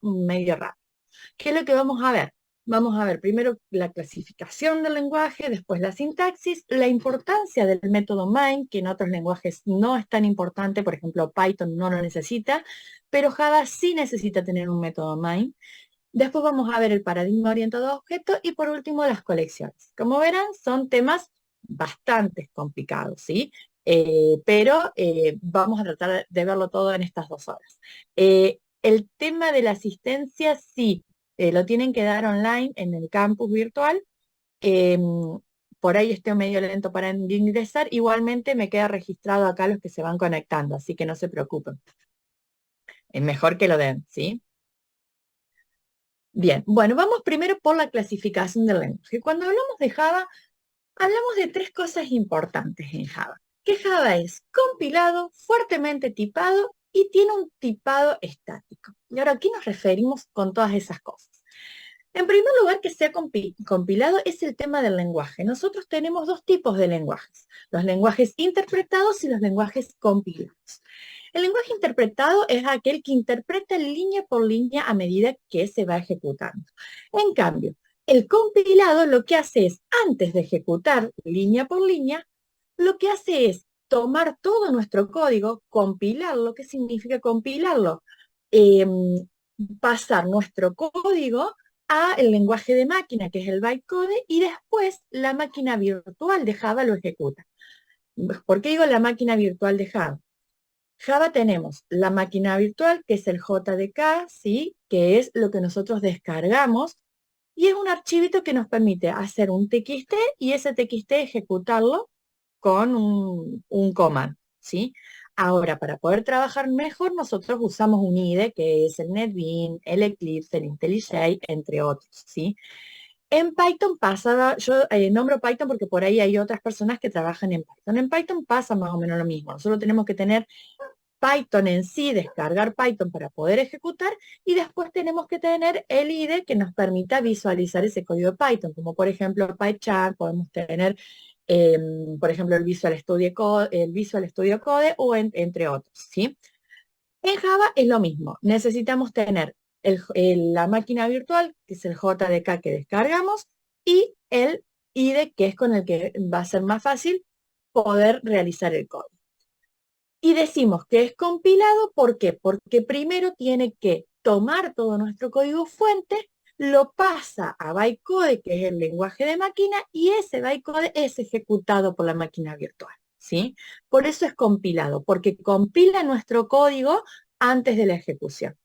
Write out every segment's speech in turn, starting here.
medio rápido. ¿Qué es lo que vamos a ver? Vamos a ver primero la clasificación del lenguaje, después la sintaxis, la importancia del método MAIN, que en otros lenguajes no es tan importante, por ejemplo, Python no lo necesita, pero Java sí necesita tener un método MAIN. Después vamos a ver el paradigma orientado a objetos y por último las colecciones. Como verán, son temas bastante complicados, ¿sí? Pero vamos a tratar de verlo todo en estas 2 horas. El tema de la asistencia, sí, lo tienen que dar online en el campus virtual. Eh, por ahí estoy medio lento para ingresar. Igualmente me queda registrado acá los que se van conectando, así que no se preocupen. Es mejor que lo den, ¿sí? Bien, bueno, vamos primero por la clasificación del lenguaje. Cuando hablamos de Java, hablamos de 3 cosas importantes en Java. Que Java es compilado, fuertemente tipado y tiene un tipado estático. Y ahora, ¿a qué nos referimos con todas esas cosas? En primer lugar, que sea compilado es el tema del lenguaje. Nosotros tenemos 2 tipos de lenguajes, los lenguajes interpretados y los lenguajes compilados. El lenguaje interpretado es aquel que interpreta línea por línea a medida que se va ejecutando. En cambio, el compilado lo que hace es, antes de ejecutar línea por línea, lo que hace es tomar todo nuestro código, compilarlo. ¿Qué significa compilarlo? Em, Pasar nuestro código a el lenguaje de máquina, que es el bytecode, y después la máquina virtual de Java lo ejecuta. ¿Por qué digo la máquina virtual de Java? Java tenemos la máquina virtual, que es el JDK, ¿sí? Que es lo que nosotros descargamos, y es un archivito que nos permite hacer un TXT y ese TXT ejecutarlo con un command, ¿sí? Ahora, para poder trabajar mejor, nosotros usamos un IDE, que es el NetBeans, el Eclipse, el IntelliJ, entre otros, ¿sí? En Python pasa, yo nombro Python porque por ahí hay otras personas que trabajan en Python. En Python pasa más o menos lo mismo. Nosotros tenemos que tener Python en sí, descargar Python para poder ejecutar, y después tenemos que tener el IDE que nos permita visualizar ese código de Python, como por ejemplo PyCharm, podemos tener, por ejemplo, el Visual Studio Code o entre otros, ¿sí? En Java es lo mismo, necesitamos tener la máquina virtual, que es el JDK que descargamos, y el IDE, que es con el que va a ser más fácil poder realizar el código. Y decimos que es compilado, ¿por qué? Porque primero tiene que tomar todo nuestro código fuente, lo pasa a bytecode, que es el lenguaje de máquina, y ese bytecode es ejecutado por la máquina virtual, ¿sí? Por eso es compilado, porque compila nuestro código antes de la ejecución.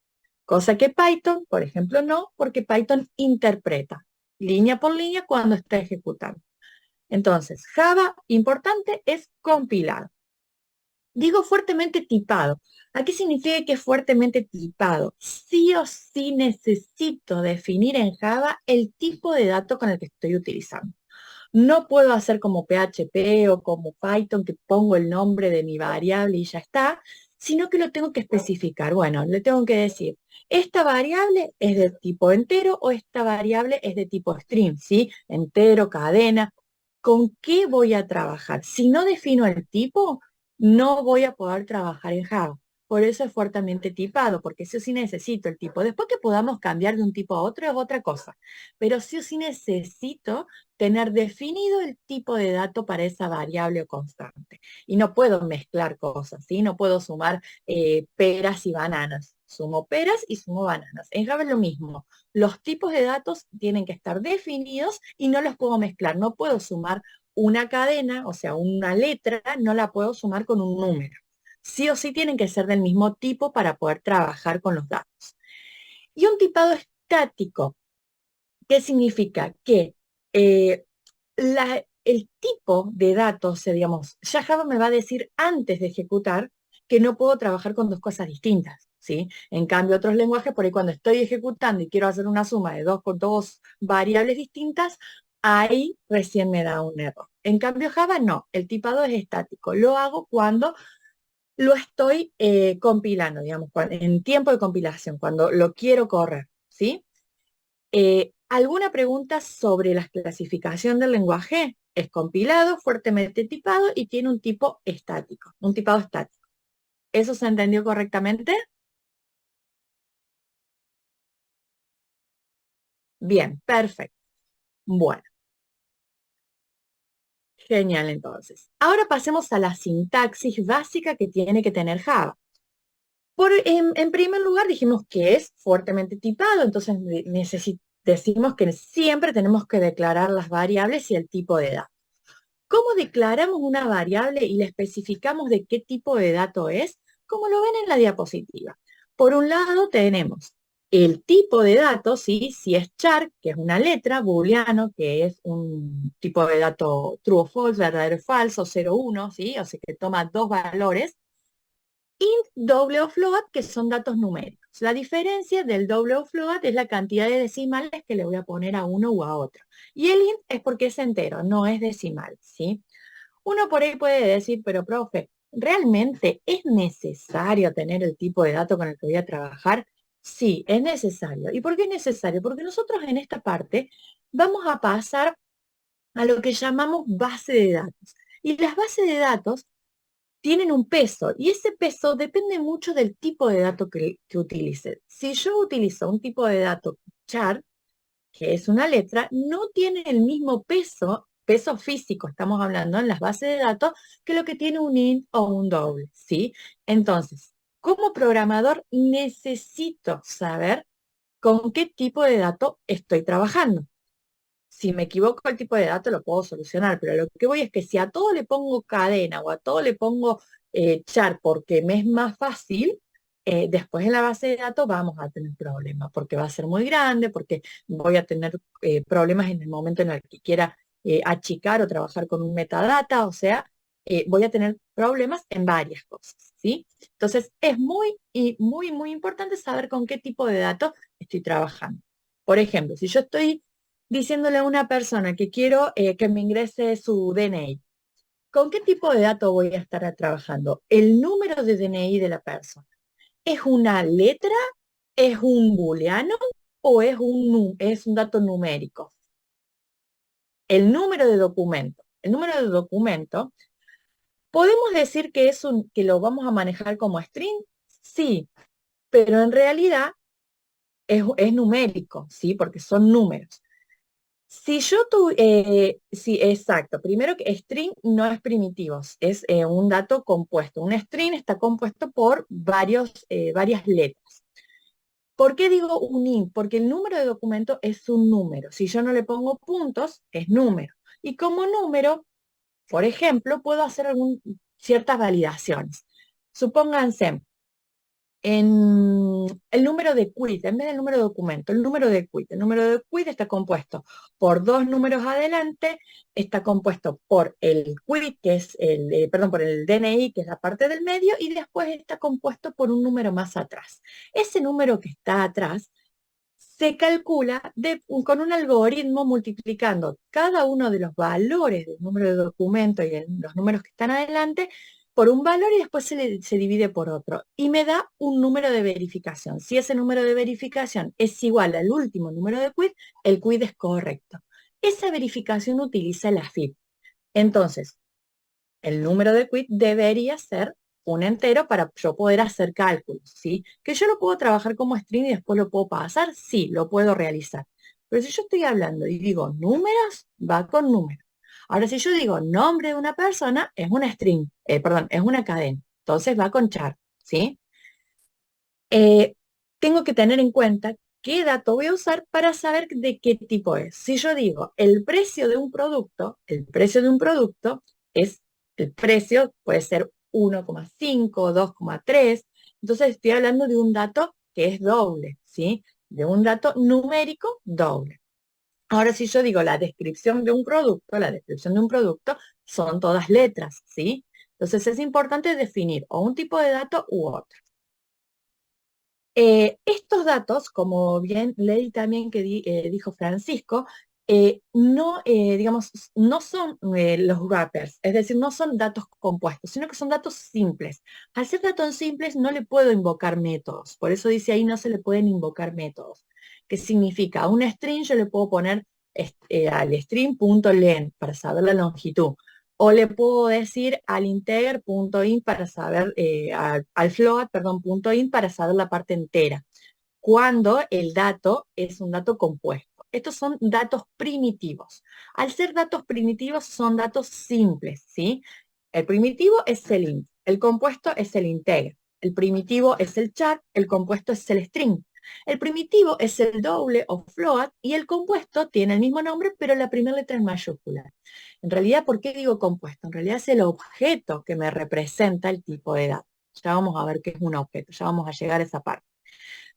Cosa que Python, por ejemplo, no, porque Python interpreta línea por línea cuando está ejecutando. Entonces, Java, importante, es compilado. Digo fuertemente tipado. ¿A qué significa que es fuertemente tipado? Sí o sí necesito definir en Java el tipo de dato con el que estoy utilizando. No puedo hacer como PHP o como Python, que pongo el nombre de mi variable y ya está, sino que lo tengo que especificar. Bueno, le tengo que decir, esta variable es de tipo entero o esta variable es de tipo string, ¿sí? Entero, cadena. ¿Con qué voy a trabajar? Si no defino el tipo, no voy a poder trabajar en Java. Por eso es fuertemente tipado, porque eso sí necesito el tipo. Después que podamos cambiar de un tipo a otro es otra cosa, pero sí o sí necesito tener definido el tipo de dato para esa variable o constante. Y no puedo mezclar cosas, ¿sí? No puedo sumar peras y bananas. Sumo peras y sumo bananas. En Java es lo mismo. Los tipos de datos tienen que estar definidos y no los puedo mezclar. No puedo sumar una cadena, o sea, una letra, no la puedo sumar con un número. Sí o sí tienen que ser del mismo tipo para poder trabajar con los datos. Y un tipado estático, ¿qué significa? Que eh, el tipo de datos, digamos, ya Java me va a decir antes de ejecutar que no puedo trabajar con 2 cosas distintas, ¿sí? En cambio, otros lenguajes, por ahí cuando estoy ejecutando y quiero hacer una suma de dos variables distintas, ahí recién me da un error. En cambio, Java no, el tipado es estático. Lo hago cuando lo estoy compilando, digamos, en tiempo de compilación, cuando lo quiero correr, ¿sí? ¿Alguna pregunta sobre la clasificación del lenguaje? Es compilado, fuertemente tipado y tiene un tipo estático, un tipado estático. ¿Eso se entendió correctamente? Bien, perfecto. Bueno, genial entonces. Ahora pasemos a la sintaxis básica que tiene que tener Java. En primer lugar, dijimos que es fuertemente tipado, entonces decimos que siempre tenemos que declarar las variables y el tipo de dato. ¿Cómo declaramos una variable y le especificamos de qué tipo de dato es? Como lo ven en la diapositiva. Por un lado tenemos el tipo de dato, ¿sí? Si es char, que es una letra, booleano, que es un tipo de dato true o false, verdadero o falso, 0 1, ¿sí? O sea que toma dos valores, int, doble o float, que son datos numéricos. La diferencia del doble o float es la cantidad de decimales que le voy a poner a uno u a otro. Y el int es porque es entero, no es decimal, ¿sí? Uno por ahí puede decir, pero profe, ¿realmente es necesario tener el tipo de dato con el que voy a trabajar? Sí, es necesario. ¿Y por qué es necesario? Porque nosotros en esta parte vamos a pasar a lo que llamamos base de datos. Y las bases de datos tienen un peso y ese peso depende mucho del tipo de dato que utilice. Si yo utilizo un tipo de dato char, que es una letra, no tiene el mismo peso, peso físico, estamos hablando en las bases de datos, que lo que tiene un int o un doble, ¿sí? Entonces, como programador necesito saber con qué tipo de dato estoy trabajando. Si me equivoco el tipo de dato lo puedo solucionar, pero lo que voy es que si a todo le pongo cadena o a todo le pongo char porque me es más fácil, después en la base de datos vamos a tener problemas porque va a ser muy grande, porque voy a tener problemas en el momento en el que quiera achicar o trabajar con un metadata, o sea, voy a tener problemas en varias cosas, ¿sí? Entonces es muy importante saber con qué tipo de datos estoy trabajando. Por ejemplo, si yo estoy diciéndole a una persona que quiero que me ingrese su DNI. ¿Con qué tipo de dato voy a estar trabajando? El número de DNI de la persona. ¿Es una letra? ¿Es un booleano? ¿O es un dato numérico? El número de documento. El número de documento, ¿podemos decir que lo vamos a manejar como string? Sí, pero en realidad es numérico, ¿sí? Porque son números. Si yo sí, exacto. Primero que string no es primitivos, es un dato compuesto. Un string está compuesto por varias letras. ¿Por qué digo un int? Porque el número de documento es un número. Si yo no le pongo puntos, es número. Y como número, por ejemplo, puedo hacer ciertas validaciones. Supónganse, en el número de quit, en vez del número de documento, el número de quit. El número de quit está compuesto por dos números adelante, está compuesto por el quit, que es perdón, por el DNI, que es la parte del medio, y después está compuesto por un número más atrás. Ese número que está atrás se calcula con un algoritmo multiplicando cada uno de los valores del número de documento y los números que están adelante por un valor y después se divide por otro. Y me da un número de verificación. Si ese número de verificación es igual al último número de quit, el quit es correcto. Esa verificación utiliza la FIP. Entonces, el número de quit debería ser un entero para yo poder hacer cálculos, ¿sí? Que yo lo puedo trabajar como string y después lo puedo pasar, sí, lo puedo realizar. Pero si yo estoy hablando y digo números, va con números. Ahora, si yo digo nombre de una persona, es una string, perdón, es una cadena. Entonces va con char, ¿sí? eh, Tengo que tener en cuenta qué dato voy a usar para saber de qué tipo es. Si yo digo el precio de un producto, el precio de un producto es el precio, puede ser 1,5, 2,3. Entonces estoy hablando de un dato que es doble, ¿sí? De un dato numérico doble. Ahora, si yo digo la descripción de un producto, la descripción de un producto son todas letras, ¿sí? Entonces es importante definir o un tipo de dato u otro. Estos datos, como bien leí también que dijo Francisco, no, digamos, no son los wrappers, es decir, no son datos compuestos, sino que son datos simples. Al ser datos simples no le puedo invocar métodos, por eso dice ahí no se le pueden invocar métodos. ¿Qué significa? A un string yo le puedo poner al string.len para saber la longitud. O le puedo decir al integer.int para saber, al float, perdón, .int para saber la parte entera, cuando el dato es un dato compuesto. Estos son datos primitivos. Al ser datos primitivos son datos simples, ¿sí? El primitivo es el int, el compuesto es el integer, el primitivo es el char, el compuesto es el string. El primitivo es el doble o float y el compuesto tiene el mismo nombre, pero la primera letra es mayúscula. En realidad, ¿por qué digo compuesto? En realidad es el objeto que me representa el tipo de dato. Ya vamos a ver qué es un objeto, ya vamos a llegar a esa parte.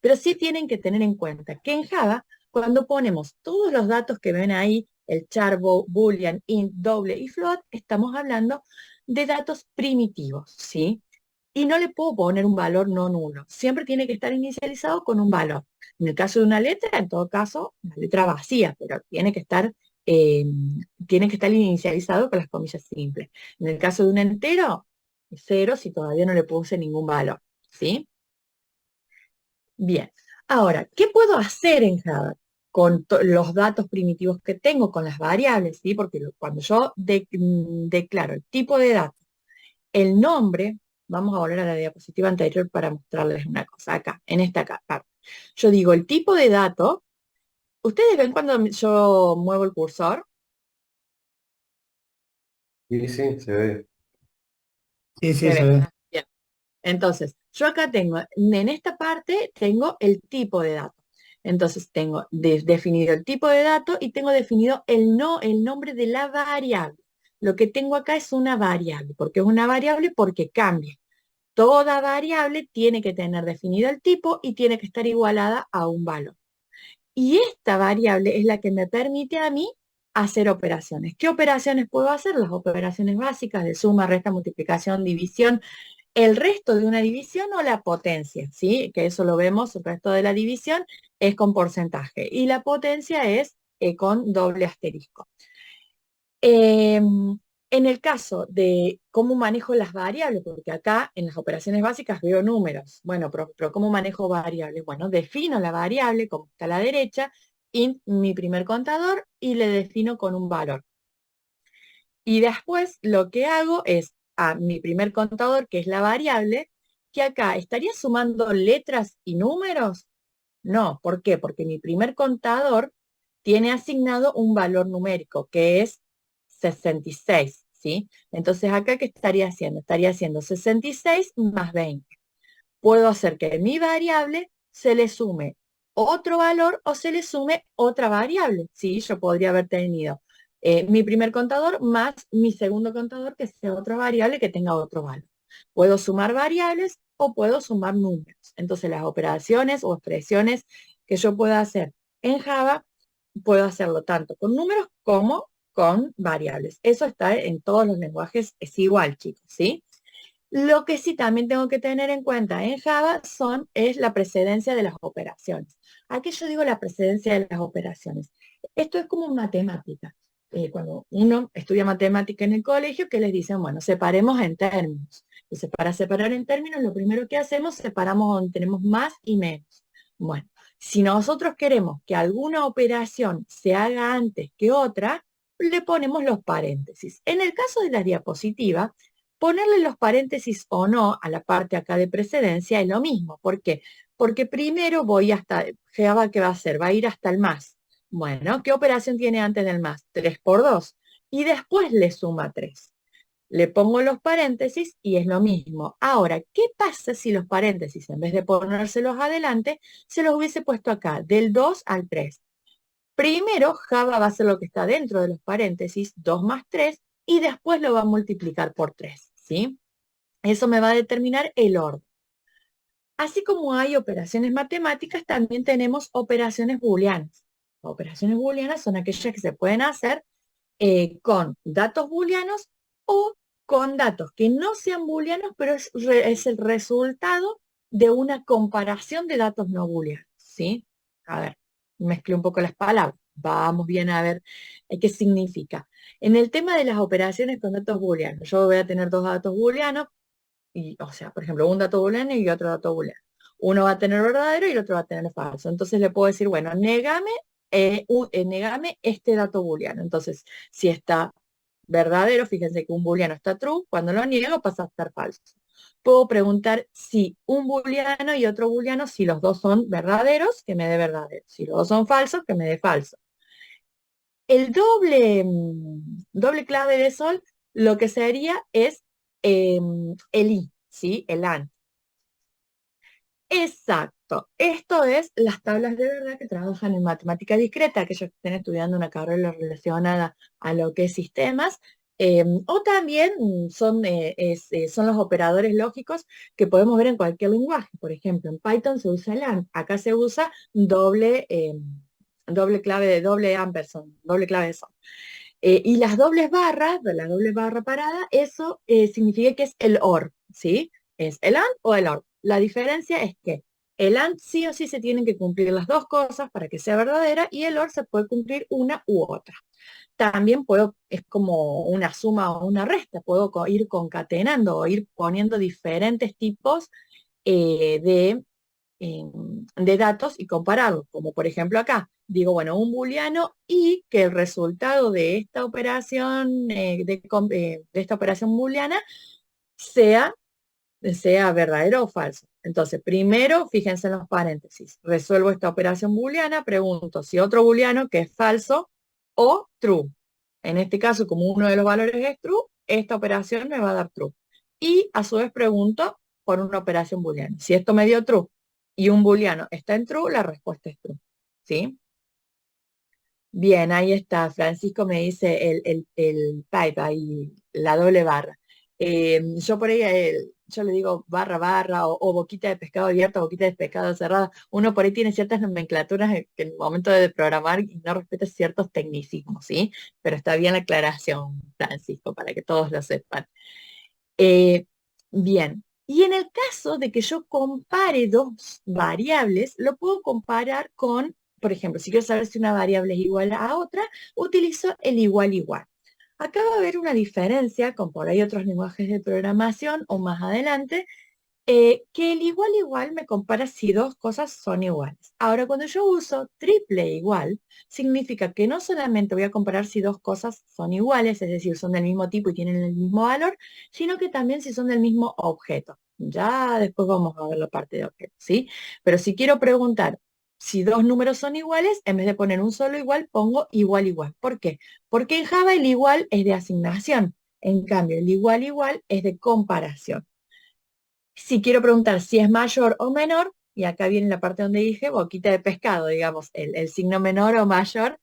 Pero sí tienen que tener en cuenta que en Java, cuando ponemos todos los datos que ven ahí, el char, boolean, int, doble y float, estamos hablando de datos primitivos, ¿sí? Y no le puedo poner un valor no nulo. Siempre tiene que estar inicializado con un valor. En el caso de una letra, en todo caso, una letra vacía, pero eh, tiene que estar inicializado con las comillas simples. En el caso de un entero, cero si todavía no le puse ningún valor, ¿sí? Bien, ahora, ¿qué puedo hacer en Java con los datos primitivos que tengo, con las variables? ¿Sí? Porque cuando yo declaro el tipo de dato, el nombre, vamos a volver a la diapositiva anterior para mostrarles una cosa, acá, en esta parte. Yo digo el tipo de dato, ¿ustedes ven cuando yo muevo el cursor? Sí, sí, se ve. Sí, Se sí, se ve. ve. Bien. Entonces, yo acá tengo, en esta parte tengo el tipo de dato. Entonces, tengo definido el tipo de dato y tengo definido el nombre de la variable. Lo que tengo acá es una variable. ¿Por qué es una variable? Porque cambia. Toda variable tiene que tener definido el tipo y tiene que estar igualada a un valor. Y esta variable es la que me permite a mí hacer operaciones. ¿Qué operaciones puedo hacer? Las operaciones básicas de suma, resta, multiplicación, división, el resto de una división o la potencia, ¿sí? Que eso lo vemos, el resto de la división es con porcentaje y la potencia es con doble asterisco. En el caso de cómo manejo las variables, porque acá en las operaciones básicas veo números, bueno, pero ¿cómo manejo variables? Bueno, defino la variable, como está a la derecha, int mi primer contador y le defino con un valor. Y después lo que hago es a mi primer contador, que es la variable, que acá estaría sumando letras y números. No, ¿por qué? Porque mi primer contador tiene asignado un valor numérico, que es 66, ¿sí? Entonces acá, ¿qué estaría haciendo? Estaría haciendo 66 más 20. Puedo hacer que a mi variable se le sume otro valor o se le sume otra variable, ¿sí? Yo podría haber tenido mi primer contador más mi segundo contador, que sea otra variable que tenga otro valor. Puedo sumar variables o puedo sumar números. Entonces las operaciones o expresiones que yo pueda hacer en Java, puedo hacerlo tanto con números como con variables. Eso está en todos los lenguajes, es igual, chicos, ¿sí? Lo que sí también tengo que tener en cuenta en Java es la precedencia de las operaciones. Aquí yo digo la precedencia de las operaciones. Esto es como matemática. Cuando uno estudia matemática en el colegio, que les dicen, bueno, separemos en términos. Entonces, para separar en términos, lo primero que hacemos, separamos donde tenemos más y menos. Bueno, si nosotros queremos que alguna operación se haga antes que otra, le ponemos los paréntesis. En el caso de las diapositivas, ponerle los paréntesis o no a la parte acá de precedencia es lo mismo. ¿Por qué? Porque primero voy hasta, Java, ¿qué va a hacer? Va a ir hasta el más. Bueno, ¿qué operación tiene antes del más? 3 por 2. Y después le suma 3. Le pongo los paréntesis y es lo mismo. Ahora, ¿qué pasa si los paréntesis, en vez de ponérselos adelante, se los hubiese puesto acá, del 2 al 3? Primero, Java va a hacer lo que está dentro de los paréntesis, 2 más 3, y después lo va a multiplicar por 3, ¿sí? Eso me va a determinar el orden. Así como hay operaciones matemáticas, también tenemos operaciones booleanas. Operaciones booleanas son aquellas que se pueden hacer con datos booleanos o con datos que no sean booleanos, pero es el resultado de una comparación de datos no booleanos, ¿sí? A ver, mezclé un poco las palabras. Vamos bien a ver qué significa. En el tema de las operaciones con datos booleanos, yo voy a tener dos datos booleanos, y, o sea, por ejemplo, un dato booleano y otro dato booleano. Uno va a tener verdadero y el otro va a tener falso. Entonces le puedo decir, bueno, négame este dato booleano. Entonces, si está verdadero, fíjense que un booleano está true, cuando lo niego pasa a estar falso. Puedo preguntar si un booleano y otro booleano, si los dos son verdaderos, que me dé verdadero. Si los dos son falsos, que me dé falso. El doble clave de sol lo que sería es el i, ¿sí? El AND. Exacto. Esto es las tablas de verdad que trabajan en matemática discreta, aquellos que estén estudiando una carrera relacionada a lo que es sistemas, o también son los operadores lógicos que podemos ver en cualquier lenguaje. Por ejemplo, en Python se usa el AND, acá se usa doble clave de doble ampersand, doble clave de sol. Y las dobles barras, de la doble barra parada, eso significa que es el OR, ¿sí? Es el AND o el OR. La diferencia es que el AND sí o sí se tienen que cumplir las dos cosas para que sea verdadera y el OR se puede cumplir una u otra. También puedo, es como una suma o una resta, puedo ir concatenando o ir poniendo diferentes tipos de de datos y compararlos, como por ejemplo acá, digo, bueno, un booleano y que el resultado de esta operación, de esta operación booleana sea, sea verdadero o falso. Entonces, primero, fíjense en los paréntesis, resuelvo esta operación booleana, pregunto si otro booleano que es falso o true. En este caso, como uno de los valores es true, esta operación me va a dar true. Y a su vez pregunto por una operación booleana. Si esto me dio true y un booleano está en true, la respuesta es true. ¿Sí? Bien, ahí está. Francisco me dice el type, ahí, la doble barra. Yo por ahí, yo le digo barra barra o boquita de pescado abierta, boquita de pescado cerrada. Uno por ahí tiene ciertas nomenclaturas que en el momento de programar y no respeta ciertos tecnicismos, ¿sí? Pero está bien la aclaración, Francisco, para que todos lo sepan. Eh, bien, y en el caso de que yo compare dos variables, lo puedo comparar con, por ejemplo, si quiero saber si una variable es igual a otra, utilizo el igual igual. Acá va a haber una diferencia con por ahí otros lenguajes de programación o más adelante, que el igual igual me compara si dos cosas son iguales. Ahora, cuando yo uso triple igual, significa que no solamente voy a comparar si dos cosas son iguales, es decir, son del mismo tipo y tienen el mismo valor, sino que también si son del mismo objeto. Ya después vamos a ver la parte de objetos, ¿sí? Pero si quiero preguntar si dos números son iguales, en vez de poner un solo igual, pongo igual igual. ¿Por qué? Porque en Java el igual es de asignación. En cambio, el igual igual es de comparación. Si quiero preguntar si es mayor o menor, y acá viene la parte donde dije boquita de pescado, digamos, el signo menor o mayor,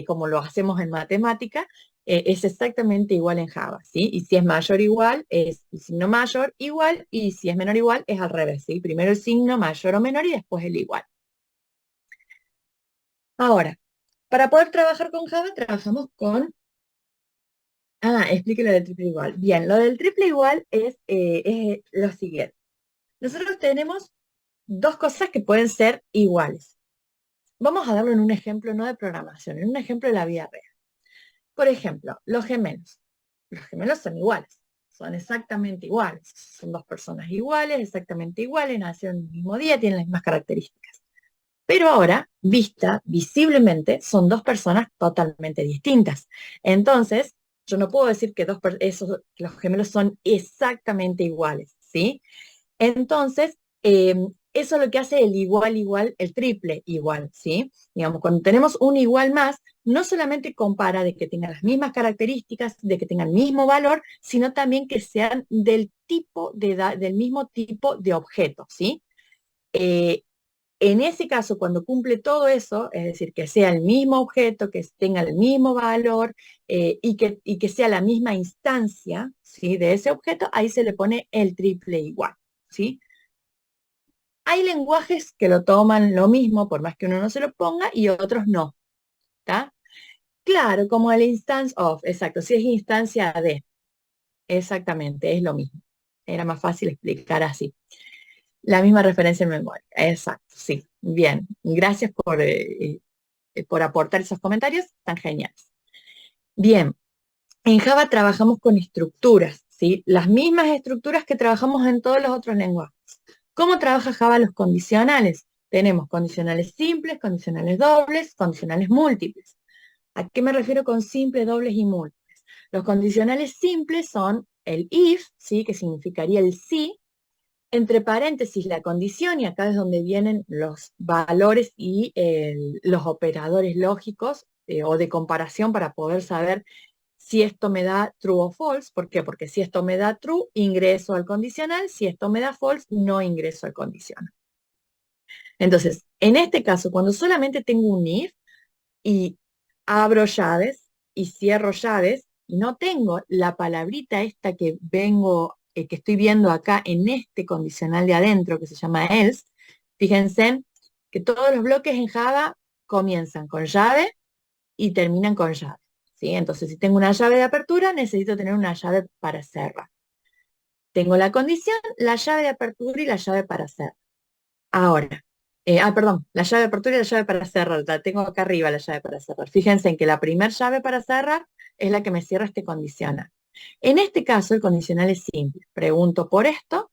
como lo hacemos en matemática, es exactamente igual en Java, ¿sí? Y si es mayor igual, es el signo mayor igual, y si es menor igual, es al revés, ¿sí? Primero el signo mayor o menor y después el igual. Ahora, para poder trabajar con Java, trabajamos con... Ah, explique lo del triple igual. Bien, lo del triple igual es lo siguiente. Nosotros tenemos dos cosas que pueden ser iguales. Vamos a darlo en un ejemplo no de programación, en un ejemplo de la vida real. Por ejemplo, los gemelos. Los gemelos son iguales, son exactamente iguales. Son dos personas iguales, exactamente iguales, nacieron el mismo día, tienen las mismas características. Pero ahora, visiblemente, son dos personas totalmente distintas. Entonces, yo no puedo decir que que los gemelos son exactamente iguales, ¿sí? Entonces, eso es lo que hace el igual igual, el triple igual, ¿sí? Digamos, cuando tenemos un igual más, no solamente compara de que tengan las mismas características, de que tengan el mismo valor, sino también que sean del mismo tipo de objeto, ¿sí? Eh, en ese caso, cuando cumple todo eso, es decir, que sea el mismo objeto, que tenga el mismo valor y que sea la misma instancia, ¿sí? De ese objeto, ahí se le pone el triple igual, ¿sí? Hay lenguajes que lo toman lo mismo, por más que uno no se lo ponga, y otros no, ¿está? Claro, como el instance of, exacto, si es instancia de, exactamente, es lo mismo. Era más fácil explicar así. La misma referencia en memoria, exacto, sí. Bien, gracias por aportar esos comentarios, están geniales. Bien, en Java trabajamos con estructuras, ¿sí? Las mismas estructuras que trabajamos en todos los otros lenguajes. ¿Cómo trabaja Java los condicionales? Tenemos condicionales simples, condicionales dobles, condicionales múltiples. ¿A qué me refiero con simples, dobles y múltiples? Los condicionales simples son el if, ¿sí? Que significaría el sí, entre paréntesis la condición, y acá es donde vienen los valores y los operadores lógicos o de comparación para poder saber si esto me da true o false. ¿Por qué? Porque si esto me da true, ingreso al condicional. Si esto me da false, no ingreso al condicional. Entonces, en este caso, cuando solamente tengo un if y abro llaves y cierro llaves, y no tengo la palabrita esta que vengo, que estoy viendo acá en este condicional de adentro que se llama else, fíjense que todos los bloques en Java comienzan con llave y terminan con llave, ¿sí? Entonces, si tengo una llave de apertura, necesito tener una llave para cerrar. Tengo la condición, la llave de apertura y la llave para cerrar. Ahora, perdón, la llave de apertura y la llave para cerrar. La tengo acá arriba la llave para cerrar. Fíjense en que la primera llave para cerrar es la que me cierra este condicional. En este caso, el condicional es simple. Pregunto por esto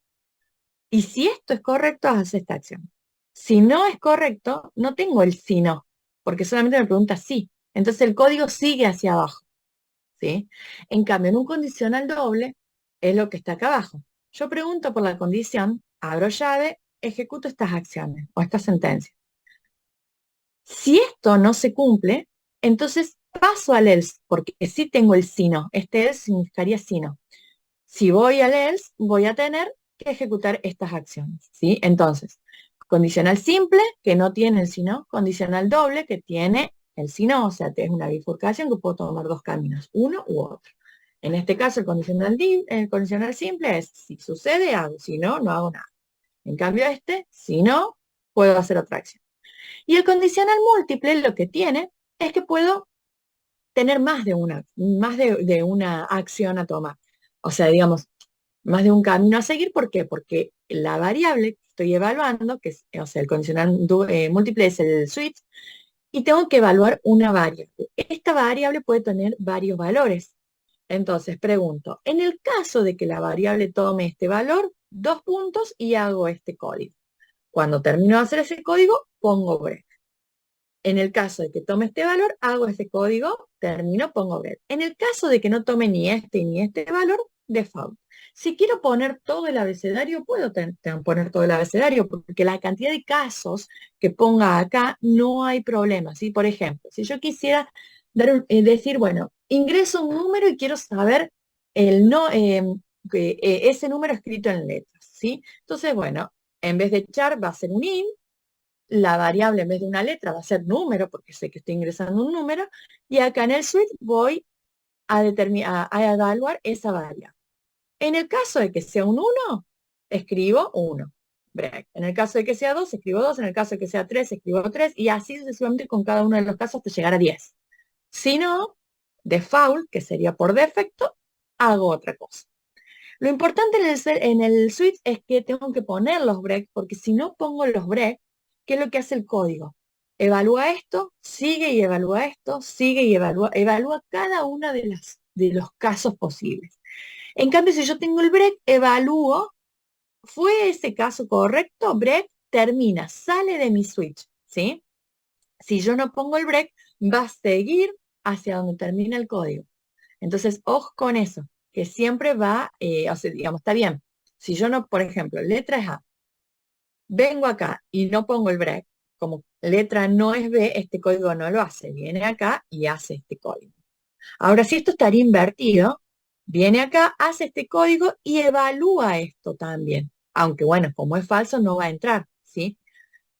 y si esto es correcto, hace esta acción. Si no es correcto, no tengo el si no, porque solamente me pregunta sí. Entonces el código sigue hacia abajo, ¿sí? En cambio, en un condicional doble es lo que está acá abajo. Yo pregunto por la condición, abro llave, ejecuto estas acciones o esta sentencia. Si esto no se cumple, entonces paso al else, porque sí tengo el si no. Este else significaría si no. Si voy al else, voy a tener que ejecutar estas acciones, ¿sí? Entonces, condicional simple, que no tiene el si no, condicional doble, que tiene el si no, o sea, es una bifurcación que puedo tomar dos caminos, uno u otro. En este caso, el condicional simple es, si sucede, hago, si no, no hago nada. En cambio, este, si no, puedo hacer otra acción. Y el condicional múltiple lo que tiene es que puedo tener más de una acción a tomar. O sea, digamos, más de un camino a seguir. ¿Por qué? Porque la variable que estoy evaluando, que es, o sea, el condicional múltiple es el switch, y tengo que evaluar una variable. Esta variable puede tener varios valores. Entonces, pregunto, en el caso de que la variable tome este valor, dos puntos y hago este código. Cuando termino de hacer ese código, pongo break. En el caso de que tome este valor, hago este código, termino, pongo break. En el caso de que no tome ni este ni este valor, default. Si quiero poner todo el abecedario, puedo poner todo el abecedario, porque la cantidad de casos que ponga acá no hay problema, ¿sí? Por ejemplo, si yo quisiera decir, bueno, ingreso un número y quiero saber el no, ese número escrito en letras, ¿sí? Entonces, bueno, en vez de char va a ser un int, la variable en vez de una letra va a ser número, porque sé que estoy ingresando un número, y acá en el switch voy a evaluar esa variable. En el caso de que sea un 1, escribo 1. Break. En el caso de que sea 2, escribo 2. En el caso de que sea 3, escribo 3. Y así sucesivamente con cada uno de los casos hasta llegar a 10. Si no, default, que sería por defecto, hago otra cosa. Lo importante en el switch es que tengo que poner los breaks, porque si no pongo los breaks, ¿qué es lo que hace el código? Evalúa esto, sigue y evalúa esto, sigue y evalúa cada uno de los casos posibles. En cambio, si yo tengo el break, evalúo, ¿fue ese caso correcto? Break termina, sale de mi switch, ¿sí? Si yo no pongo el break, va a seguir hacia donde termina el código. Entonces, ojo con eso, que siempre va, o sea, digamos, está bien. Si yo no, por ejemplo, letra es A, vengo acá y no pongo el break, como letra no es B, este código no lo hace. Viene acá y hace este código. Ahora, si esto estaría invertido, viene acá, hace este código y evalúa esto también. Aunque bueno, como es falso, no va a entrar, ¿sí?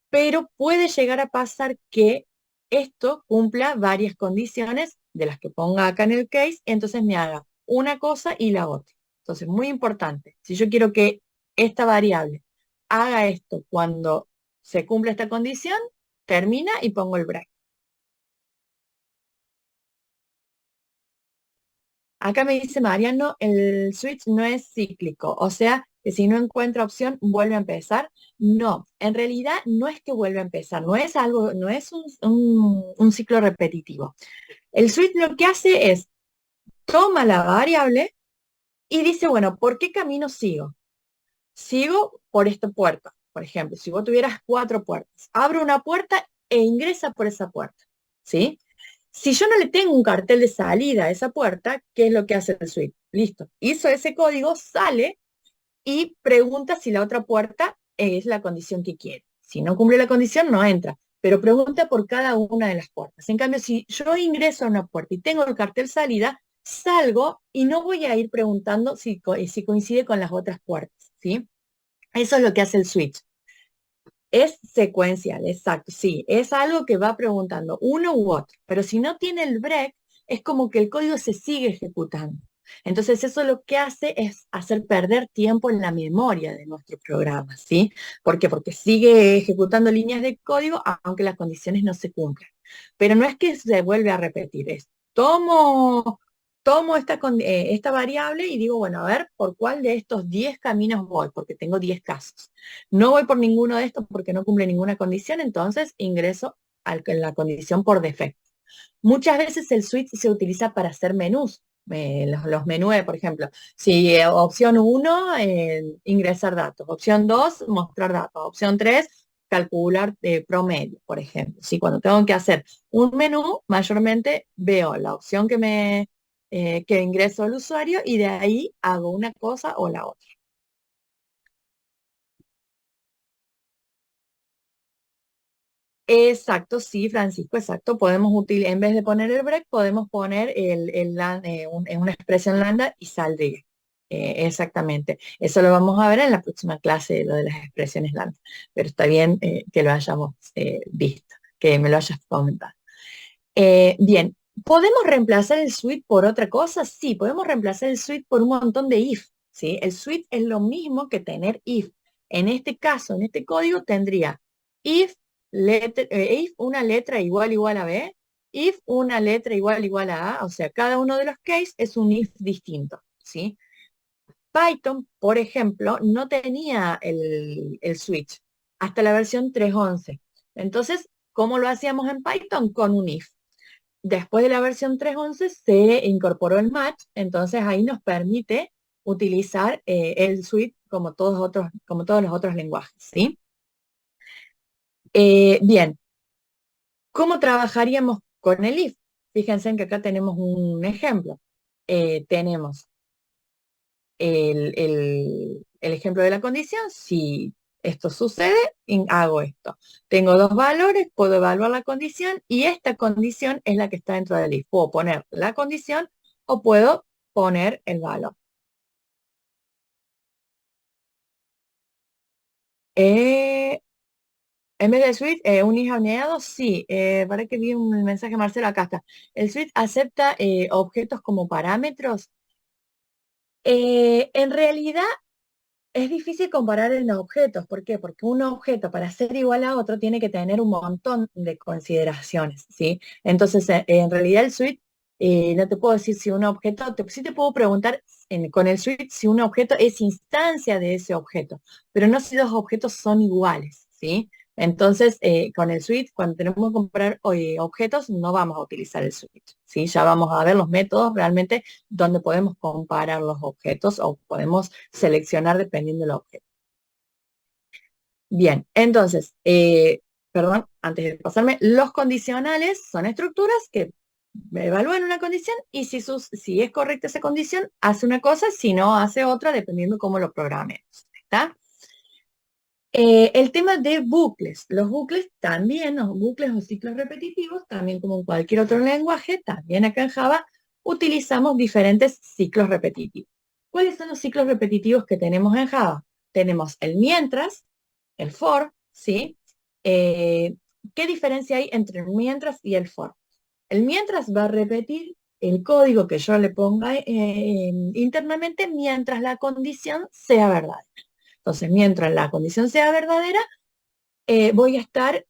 Pero puede llegar a pasar que esto cumpla varias condiciones de las que ponga acá en el case, entonces me haga una cosa y la otra. Entonces, muy importante, si yo quiero que esta variable haga esto cuando se cumpla esta condición, termina y pongo el break. Acá me dice Mariano, el switch no es cíclico, o sea que si no encuentra opción, vuelve a empezar. No, en realidad no es que vuelva a empezar, no es algo, no es un ciclo repetitivo. El switch lo que hace es, toma la variable y dice, bueno, ¿por qué camino sigo? Sigo por esta puerta. Por ejemplo, si vos tuvieras 4 puertas, abro una puerta e ingresa por esa puerta, ¿sí? Si yo no le tengo un cartel de salida a esa puerta, ¿qué es lo que hace el switch? Listo. Hizo ese código, sale y pregunta si la otra puerta es la condición que quiere. Si no cumple la condición, no entra. pero pregunta por cada una de las puertas. En cambio, si yo ingreso a una puerta y tengo el cartel salida, salgo y no voy a ir preguntando si coincide con las otras puertas, ¿sí? Eso es lo que hace el switch. Es secuencial, exacto, sí, es algo que va preguntando uno u otro, pero si no tiene el break, es como que el código se sigue ejecutando. Entonces eso lo que hace es hacer perder tiempo en la memoria de nuestro programa, ¿sí? ¿Por qué? Porque sigue ejecutando líneas de código aunque las condiciones no se cumplan. Pero no es que se vuelve a repetir, es tomo esta variable y digo, bueno, a ver, ¿por cuál de estos 10 caminos voy? Porque tengo 10 casos. No voy por ninguno de estos porque no cumple ninguna condición, entonces ingreso en la condición por defecto. Muchas veces el switch se utiliza para hacer menús. Los menús, por ejemplo, si opción 1, ingresar datos, opción 2, mostrar datos, opción 3, calcular promedio, por ejemplo. Si cuando tengo que hacer un menú, mayormente veo la opción que ingreso al usuario y de ahí hago una cosa o la otra. Exacto, sí, Francisco, exacto. Podemos utilizar, en vez de poner el break, podemos poner una expresión lambda y saldría. Exactamente. Eso lo vamos a ver en la próxima clase, lo de las expresiones lambda. Pero está bien que lo hayamos visto, que me lo hayas comentado. Bien, ¿podemos reemplazar el switch por otra cosa? Sí, podemos reemplazar el switch por un montón de if, ¿sí? El switch es lo mismo que tener if. En este caso, en este código, tendría if, if una letra igual a B, if una letra igual a A, o sea, cada uno de los case es un if distinto, ¿sí? Python, por ejemplo, no tenía el switch hasta la versión 3.11. Entonces, ¿cómo lo hacíamos en Python? Con un if. Después de la versión 3.11 se incorporó el match, entonces ahí nos permite utilizar el switch como todos los otros lenguajes, ¿sí? Bien, ¿cómo trabajaríamos con el if? Fíjense en que acá tenemos un ejemplo. Tenemos el ejemplo de la condición. Si esto sucede, hago esto. Tengo dos valores, puedo evaluar la condición y esta condición es la que está dentro del if. Puedo poner la condición o puedo poner el valor. Eh, en vez de switch, un if añadido, sí. Para que vi un mensaje, Marcelo, acá está. El switch acepta objetos como parámetros. En realidad, es difícil comparar en objetos. ¿Por qué? Porque un objeto para ser igual a otro tiene que tener un montón de consideraciones, ¿sí? Entonces, en realidad el switch, no te puedo decir si un objeto, sí te puedo preguntar con el switch si un objeto es instancia de ese objeto, pero no si dos objetos son iguales, ¿sí? Entonces, con el switch, cuando tenemos que comparar objetos, no vamos a utilizar el switch, ¿sí? Ya vamos a ver los métodos realmente donde podemos comparar los objetos o podemos seleccionar dependiendo del objeto. Bien, entonces, perdón, antes de pasarme, los condicionales son estructuras que evalúan una condición y si es correcta esa condición, hace una cosa, si no, hace otra, dependiendo cómo lo programemos. ¿Está? El tema de bucles. Los bucles también, los bucles o ciclos repetitivos, también como en cualquier otro lenguaje, también acá en Java, utilizamos diferentes ciclos repetitivos. ¿Cuáles son los ciclos repetitivos que tenemos en Java? Tenemos el mientras, el for, ¿sí? Eh, ¿Qué diferencia hay entre el mientras y el for? El mientras va a repetir el código que yo le ponga internamente mientras la condición sea verdadera. Entonces, mientras la condición sea verdadera, voy a estar,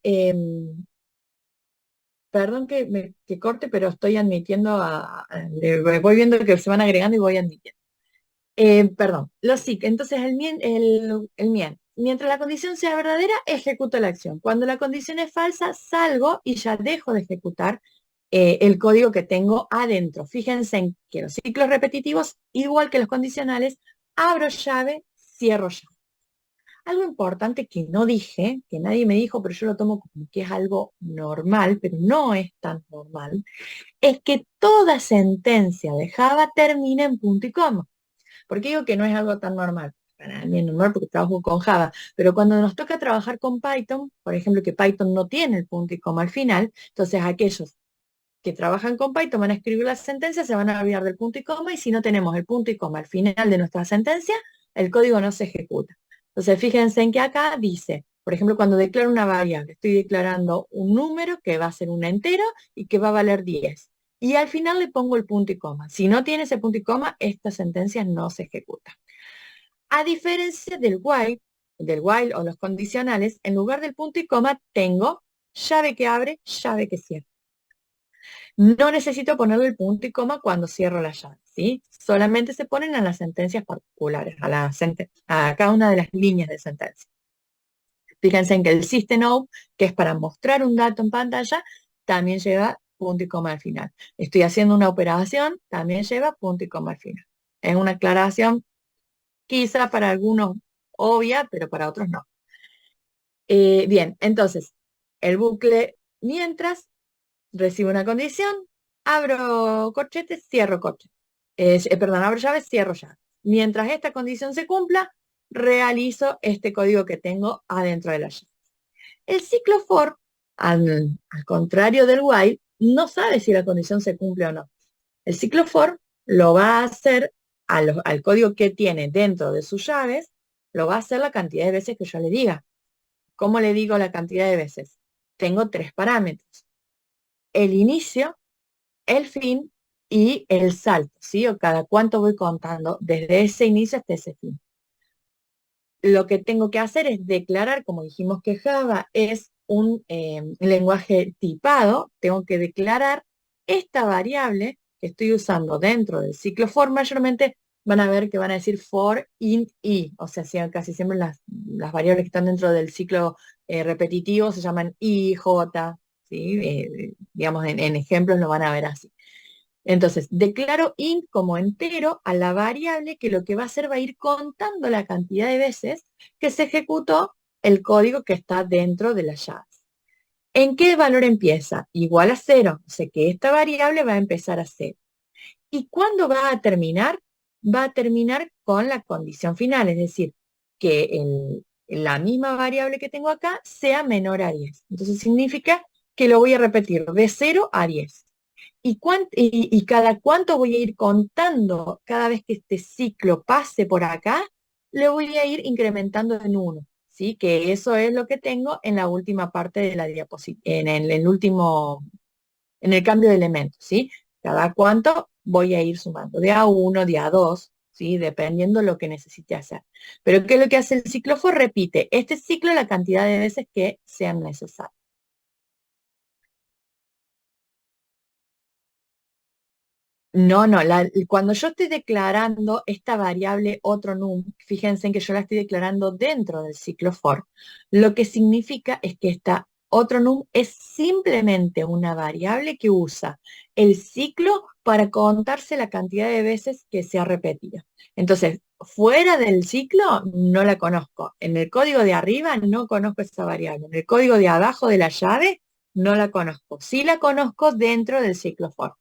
perdón que corte, pero estoy admitiendo, voy viendo que se van agregando y voy admitiendo. Perdón, los sí, entonces mientras la condición sea verdadera, ejecuto la acción. Cuando la condición es falsa, salgo y ya dejo de ejecutar el código que tengo adentro. Fíjense en que los ciclos repetitivos, igual que los condicionales, abro llave, cierro llave. Algo importante que no dije, que nadie me dijo, pero yo lo tomo como que es algo normal, pero no es tan normal, es que toda sentencia de Java termina en punto y coma. ¿Por qué digo que no es algo tan normal? para mí es normal porque trabajo con Java, pero cuando nos toca trabajar con Python, por ejemplo, que Python no tiene el punto y coma al final, entonces aquellos que trabajan con Python van a escribir la sentencia, se van a olvidar del punto y coma, y si no tenemos el punto y coma al final de nuestra sentencia, el código no se ejecuta. Entonces, fíjense en que acá dice, por ejemplo, cuando declaro una variable, estoy declarando un número que va a ser un entero y que va a valer 10. Y al final le pongo el punto y coma. Si no tiene ese punto y coma, esta sentencia no se ejecuta. A diferencia del while o los condicionales, en lugar del punto y coma tengo llave que abre, llave que cierra. No necesito ponerle el punto y coma cuando cierro la llave, ¿sí? Solamente se ponen a las sentencias particulares, a cada una de las líneas de sentencia. Fíjense en que el system out, que es para mostrar un dato en pantalla, también lleva punto y coma al final. Estoy haciendo una operación, también lleva punto y coma al final. Es una aclaración quizá para algunos obvia, pero para otros no. Bien, entonces, el bucle mientras recibo una condición, abro corchetes, cierro corchetes. Perdón, abro llaves, cierro llaves. Mientras esta condición se cumpla, realizo este código que tengo adentro de la llave. El ciclo for, al contrario del while, no sabe si la condición se cumple o no. El ciclo for lo va a hacer al código que tiene dentro de sus llaves, lo va a hacer la cantidad de veces que yo le diga. ¿Cómo le digo la cantidad de veces? Tengo 3 parámetros. El inicio, el fin y el salto, ¿sí? O cada cuánto voy contando desde ese inicio hasta ese fin. Lo que tengo que hacer es declarar, como dijimos que Java es un lenguaje tipado, tengo que declarar esta variable que estoy usando dentro del ciclo for. Mayormente van a ver que van a decir for int i, o sea, casi siempre las variables que están dentro del ciclo repetitivo se llaman i, j, ¿sí? Digamos, en ejemplos lo van a ver así. Entonces, declaro int como entero a la variable que lo que va a hacer va a ir contando la cantidad de veces que se ejecutó el código que está dentro de las llaves. ¿En qué valor empieza? Igual a 0. O sea que esta variable va a empezar a 0. ¿Y cuándo va a terminar? Va a terminar con la condición final, es decir, que la misma variable que tengo acá sea menor a 10. Entonces significa que lo voy a repetir de 0 a 10. ¿Y cada cuánto voy a ir contando cada vez que este ciclo pase por acá? Le voy a ir incrementando en 1, ¿sí? Que eso es lo que tengo en la última parte de la diapositiva, en el último, en el cambio de elementos, ¿sí? Cada cuánto voy a ir sumando, de a 1, de a 2, ¿sí? Dependiendo lo que necesite hacer. Pero ¿qué es lo que hace el ciclo for? Repite este ciclo la cantidad de veces que sean necesarias. No, no, cuando yo estoy declarando esta variable otro num, fíjense en que yo la estoy declarando dentro del ciclo for, lo que significa es que esta otro num es simplemente una variable que usa el ciclo para contarse la cantidad de veces que se ha repetido. Entonces, fuera del ciclo no la conozco. En el código de arriba no conozco esa variable. En el código de abajo de la llave no la conozco. Sí la conozco dentro del ciclo for.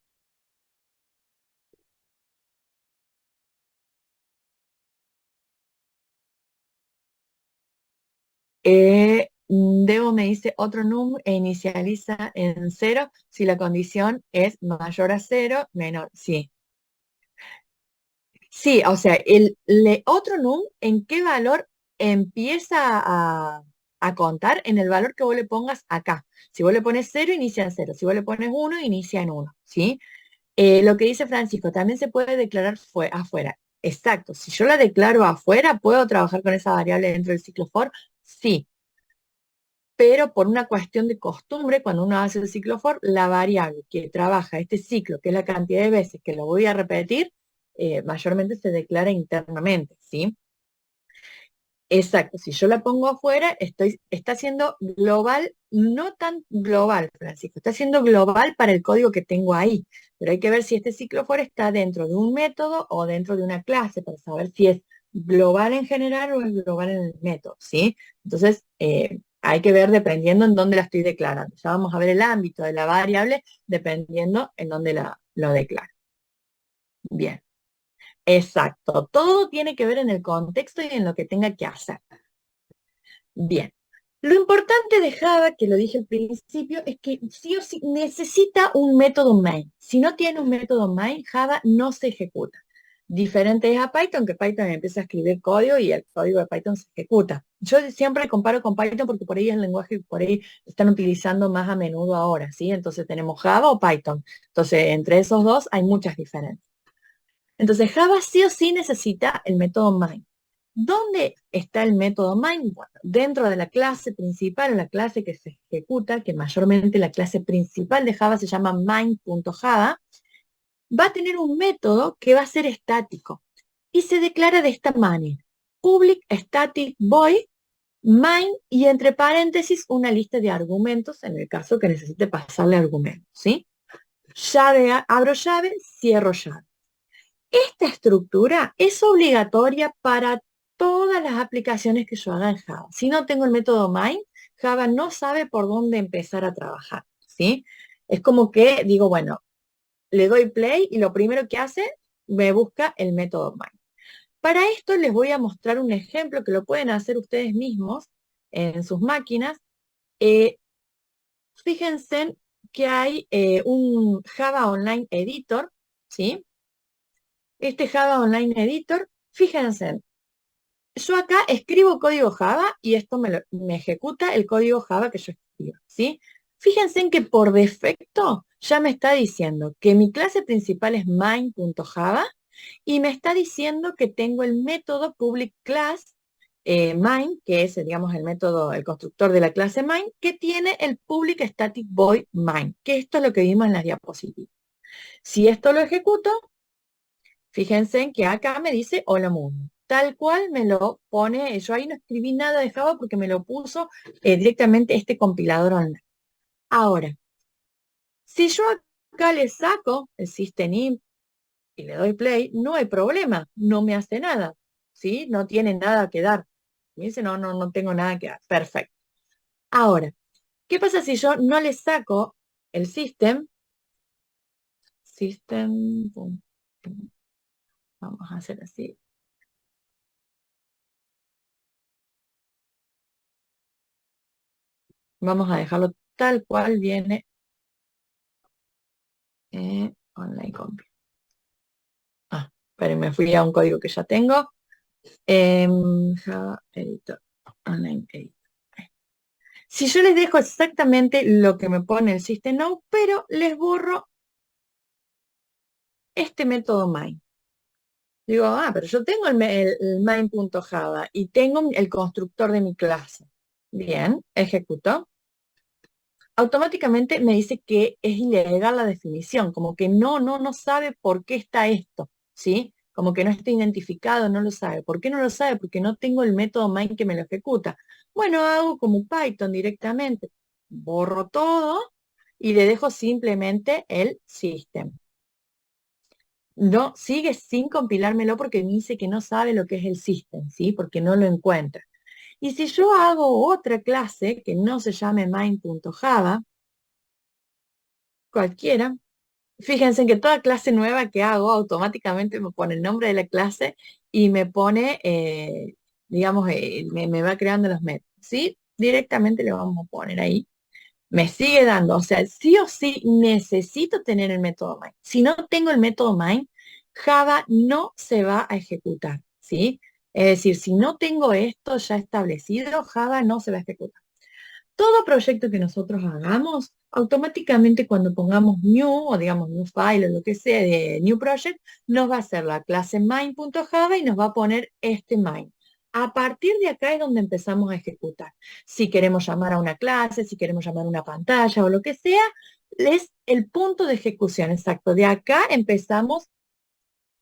Debo me dice otro número e inicializa en 0 si la condición es mayor a 0, menor, sí. Sí, o sea, otro num, ¿en qué valor empieza a contar? En el valor que vos le pongas acá. Si vos le pones 0, inicia en 0. Si vos le pones 1, inicia en 1, ¿sí? Lo que dice Francisco, también se puede declarar afuera. Exacto, si yo la declaro afuera, ¿puedo trabajar con esa variable dentro del ciclo for? Sí, pero por una cuestión de costumbre, cuando uno hace el ciclo for, la variable que trabaja este ciclo, que es la cantidad de veces que lo voy a repetir, mayormente se declara internamente, ¿sí? Exacto, si yo la pongo afuera, está siendo global, no tan global, Francisco, está siendo global para el código que tengo ahí, pero hay que ver si este ciclo for está dentro de un método o dentro de una clase para saber si es global en general o es global en el método, ¿sí? Entonces, hay que ver dependiendo en dónde la estoy declarando. Ya vamos a ver el ámbito de la variable dependiendo en dónde lo declaro. Bien. Exacto, todo tiene que ver en el contexto y en lo que tenga que hacer. Bien. Lo importante de Java, que lo dije al principio, es que sí o sí necesita un método main. Si no tiene un método main, Java no se ejecuta. Diferente es a Python, que Python empieza a escribir código y el código de Python se ejecuta. Yo siempre comparo con Python porque por ahí es el lenguaje que por ahí están utilizando más a menudo ahora, ¿sí? Entonces tenemos Java o Python. Entonces, entre esos dos hay muchas diferencias. Entonces, Java sí o sí necesita el método main. ¿Dónde está el método main? Bueno, dentro de la clase principal, la clase que se ejecuta, que mayormente la clase principal de Java se llama main.java, va a tener un método que va a ser estático y se declara de esta manera. Public static void main y entre paréntesis una lista de argumentos en el caso que necesite pasarle argumentos, ¿sí? Llave, abro llave, cierro llave. Esta estructura es obligatoria para todas las aplicaciones que yo haga en Java. Si no tengo el método main, Java no sabe por dónde empezar a trabajar, ¿sí? Es como que digo, bueno, le doy play y lo primero que hace, me busca el método main. Para esto les voy a mostrar un ejemplo que lo pueden hacer ustedes mismos en sus máquinas. Eh, Fíjense que hay un Java Online Editor, ¿sí? Este Java Online Editor, fíjense, yo acá escribo código Java y esto me ejecuta el código Java que yo escribo, ¿sí? Fíjense en que por defecto ya me está diciendo que mi clase principal es main.java y me está diciendo que tengo el método public class main, que es, digamos, el método, el constructor de la clase main, que tiene el public static void main, que esto es lo que vimos en las diapositivas. Si esto lo ejecuto, fíjense en que acá me dice hola mundo. Tal cual me lo pone, yo ahí no escribí nada de Java porque me lo puso directamente este compilador online. Ahora, si yo acá le saco el system y le doy play, no hay problema, no me hace nada, ¿sí? No tiene nada que dar. Me dice, no tengo nada que dar. Perfecto. Ahora, ¿qué pasa si yo no le saco el system, pum, pum, vamos a hacer así. Vamos a dejarlo tal cual viene online copy. Pero me fui a un código que ya tengo. Java Editor, Online Editor. Si yo les dejo exactamente lo que me pone el System Out, pero les borro este método main. Digo, pero yo tengo el main.java y tengo el constructor de mi clase. Bien, ejecuto. Automáticamente me dice que es ilegal la definición, como que no sabe por qué está esto, ¿sí? Como que no está identificado, no lo sabe. ¿Por qué no lo sabe? Porque no tengo el método main que me lo ejecuta. Bueno, hago como Python directamente. Borro todo y le dejo simplemente el system. No, sigue sin compilármelo porque me dice que no sabe lo que es el system, ¿sí? Porque no lo encuentra. Y si yo hago otra clase que no se llame main.java, cualquiera, fíjense que toda clase nueva que hago automáticamente me pone el nombre de la clase y me pone, digamos, me va creando los métodos, ¿sí? Directamente le vamos a poner ahí. Me sigue dando, o sea, sí o sí necesito tener el método main. Si no tengo el método main, Java no se va a ejecutar, ¿sí? Es decir, si no tengo esto ya establecido, Java no se va a ejecutar. Todo proyecto que nosotros hagamos, automáticamente cuando pongamos new o digamos new file o lo que sea de new project, nos va a hacer la clase main.java y nos va a poner este main. A partir de acá es donde empezamos a ejecutar. Si queremos llamar a una clase, si queremos llamar a una pantalla o lo que sea, es el punto de ejecución exacto. De acá empezamos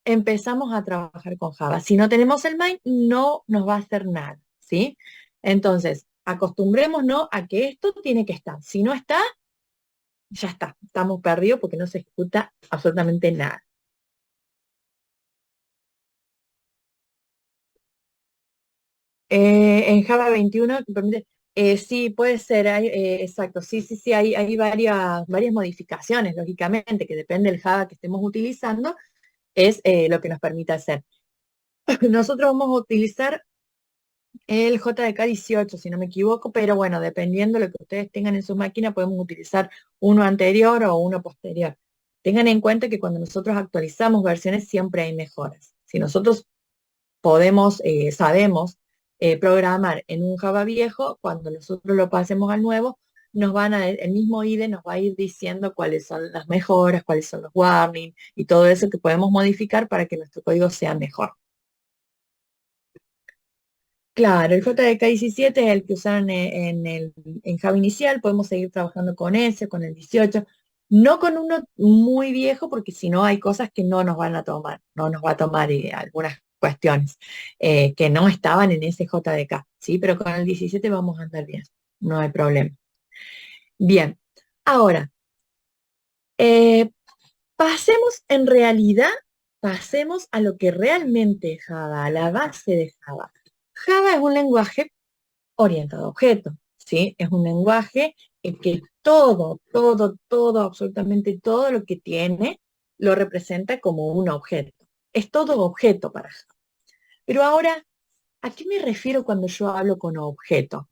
a trabajar con Java. Si no tenemos el main, no nos va a hacer nada, ¿sí? Entonces, acostumbrémonos a que esto tiene que estar. Si no está, ya está. Estamos perdidos porque no se ejecuta absolutamente nada. En Java 21, permite, sí, puede ser, exacto, sí, hay varias modificaciones, lógicamente, que depende del Java que estemos utilizando, es lo que nos permite hacer. Nosotros vamos a utilizar el JDK 18, si no me equivoco, pero bueno, dependiendo de lo que ustedes tengan en su máquina, podemos utilizar uno anterior o uno posterior. Tengan en cuenta que cuando nosotros actualizamos versiones siempre hay mejoras. Si nosotros sabemos programar en un Java viejo, cuando nosotros lo pasemos al nuevo, el mismo IDE nos va a ir diciendo cuáles son las mejoras, cuáles son los warnings y todo eso que podemos modificar para que nuestro código sea mejor. Claro, el JDK 17 es el que usaron en Java inicial, podemos seguir trabajando con ese, con el 18, no con uno muy viejo, porque si no hay cosas que no nos van a tomar, no nos va a tomar algunas cuestiones que no estaban en ese JDK, ¿sí? Pero con el 17 vamos a andar bien, no hay problema. Bien, ahora, eh, pasemos a lo que realmente es Java, a la base de Java. Java es un lenguaje orientado a objetos, ¿sí? Es un lenguaje en que todo, absolutamente todo lo que tiene lo representa como un objeto. Es todo objeto para Java. Pero ahora, ¿a qué me refiero cuando yo hablo con objeto?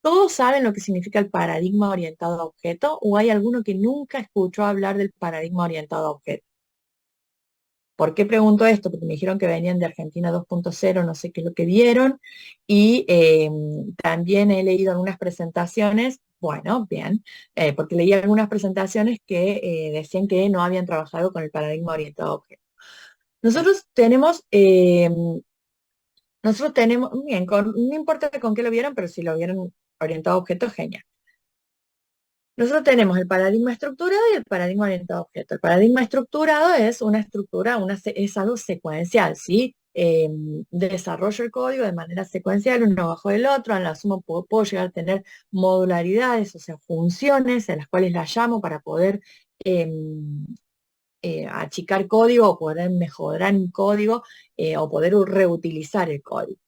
¿Todos saben lo que significa el paradigma orientado a objeto o hay alguno que nunca escuchó hablar del paradigma orientado a objeto? ¿Por qué pregunto esto? Porque me dijeron que venían de Argentina 2.0, no sé qué es lo que vieron, y también he leído algunas presentaciones, bueno, bien, porque leí algunas presentaciones que decían que no habían trabajado con el paradigma orientado a objetos. Nosotros tenemos, bien, no importa con qué lo vieron, pero si lo vieron orientado a objetos, genial. Nosotros tenemos el paradigma estructurado y el paradigma orientado a objetos. El paradigma estructurado es una estructura, es algo secuencial, ¿sí? Desarrollo el código de manera secuencial, uno bajo el otro, en la suma puedo llegar a tener modularidades, o sea, funciones en las cuales las llamo para poder achicar código o poder mejorar un código o poder reutilizar el código.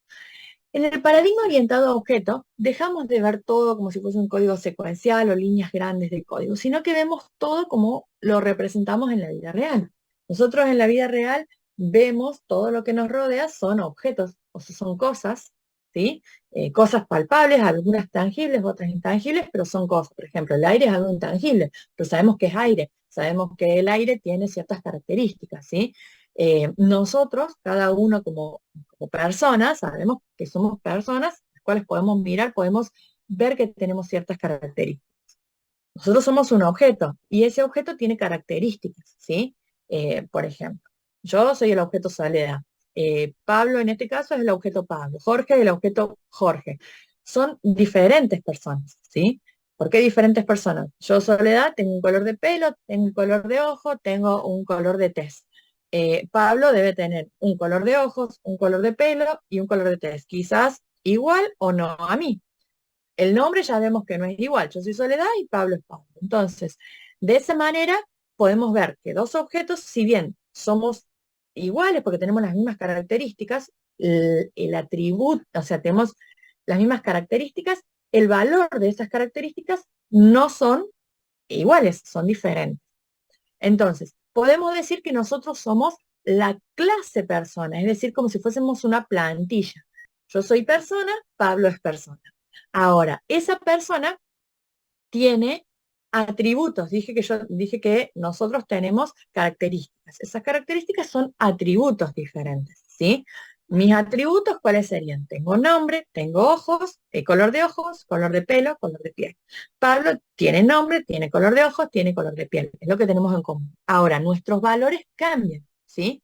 En el paradigma orientado a objetos, dejamos de ver todo como si fuese un código secuencial o líneas grandes de código, sino que vemos todo como lo representamos en la vida real. Nosotros en la vida real vemos todo lo que nos rodea son objetos, o sea, son cosas, ¿sí? Cosas palpables, algunas tangibles, otras intangibles, pero son cosas. Por ejemplo, el aire es algo intangible, pero sabemos que es aire, sabemos que el aire tiene ciertas características, ¿sí? Nosotros, cada uno como personas, sabemos que somos personas, las cuales podemos mirar, podemos ver que tenemos ciertas características. Nosotros somos un objeto y ese objeto tiene características, ¿sí? Por ejemplo, yo soy el objeto Soledad. Pablo en este caso es el objeto Pablo. Jorge es el objeto Jorge. Son diferentes personas, ¿sí? ¿Por qué diferentes personas? Yo, Soledad, tengo un color de pelo, tengo un color de ojo, tengo un color de tez. Pablo debe tener un color de ojos, un color de pelo y un color de tez. Quizás igual o no a mí. El nombre ya vemos que no es igual. Yo soy Soledad y Pablo es Pablo. Entonces, de esa manera podemos ver que dos objetos, si bien somos iguales porque tenemos las mismas características, el atributo, o sea, tenemos las mismas características, el valor de esas características no son iguales, son diferentes. Entonces, podemos decir que nosotros somos la clase persona, es decir, como si fuésemos una plantilla. Yo soy persona, Pablo es persona. Ahora, esa persona tiene atributos. Dije que nosotros tenemos características. Esas características son atributos diferentes, ¿sí? Mis atributos, ¿cuáles serían? Tengo nombre, tengo ojos, color de pelo, color de piel. Pablo tiene nombre, tiene color de ojos, tiene color de piel. Es lo que tenemos en común. Ahora, nuestros valores cambian, ¿sí?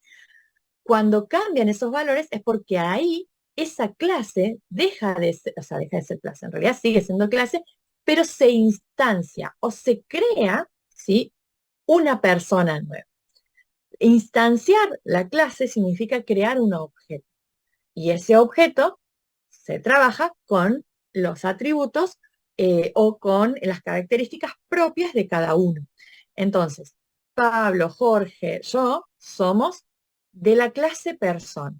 Cuando cambian esos valores es porque ahí esa clase deja de ser, o sea, deja de ser clase, en realidad sigue siendo clase, pero se instancia o se crea, ¿sí? Una persona nueva. Instanciar la clase significa crear un objeto. Y ese objeto se trabaja con los atributos o con las características propias de cada uno. Entonces, Pablo, Jorge, yo somos de la clase persona,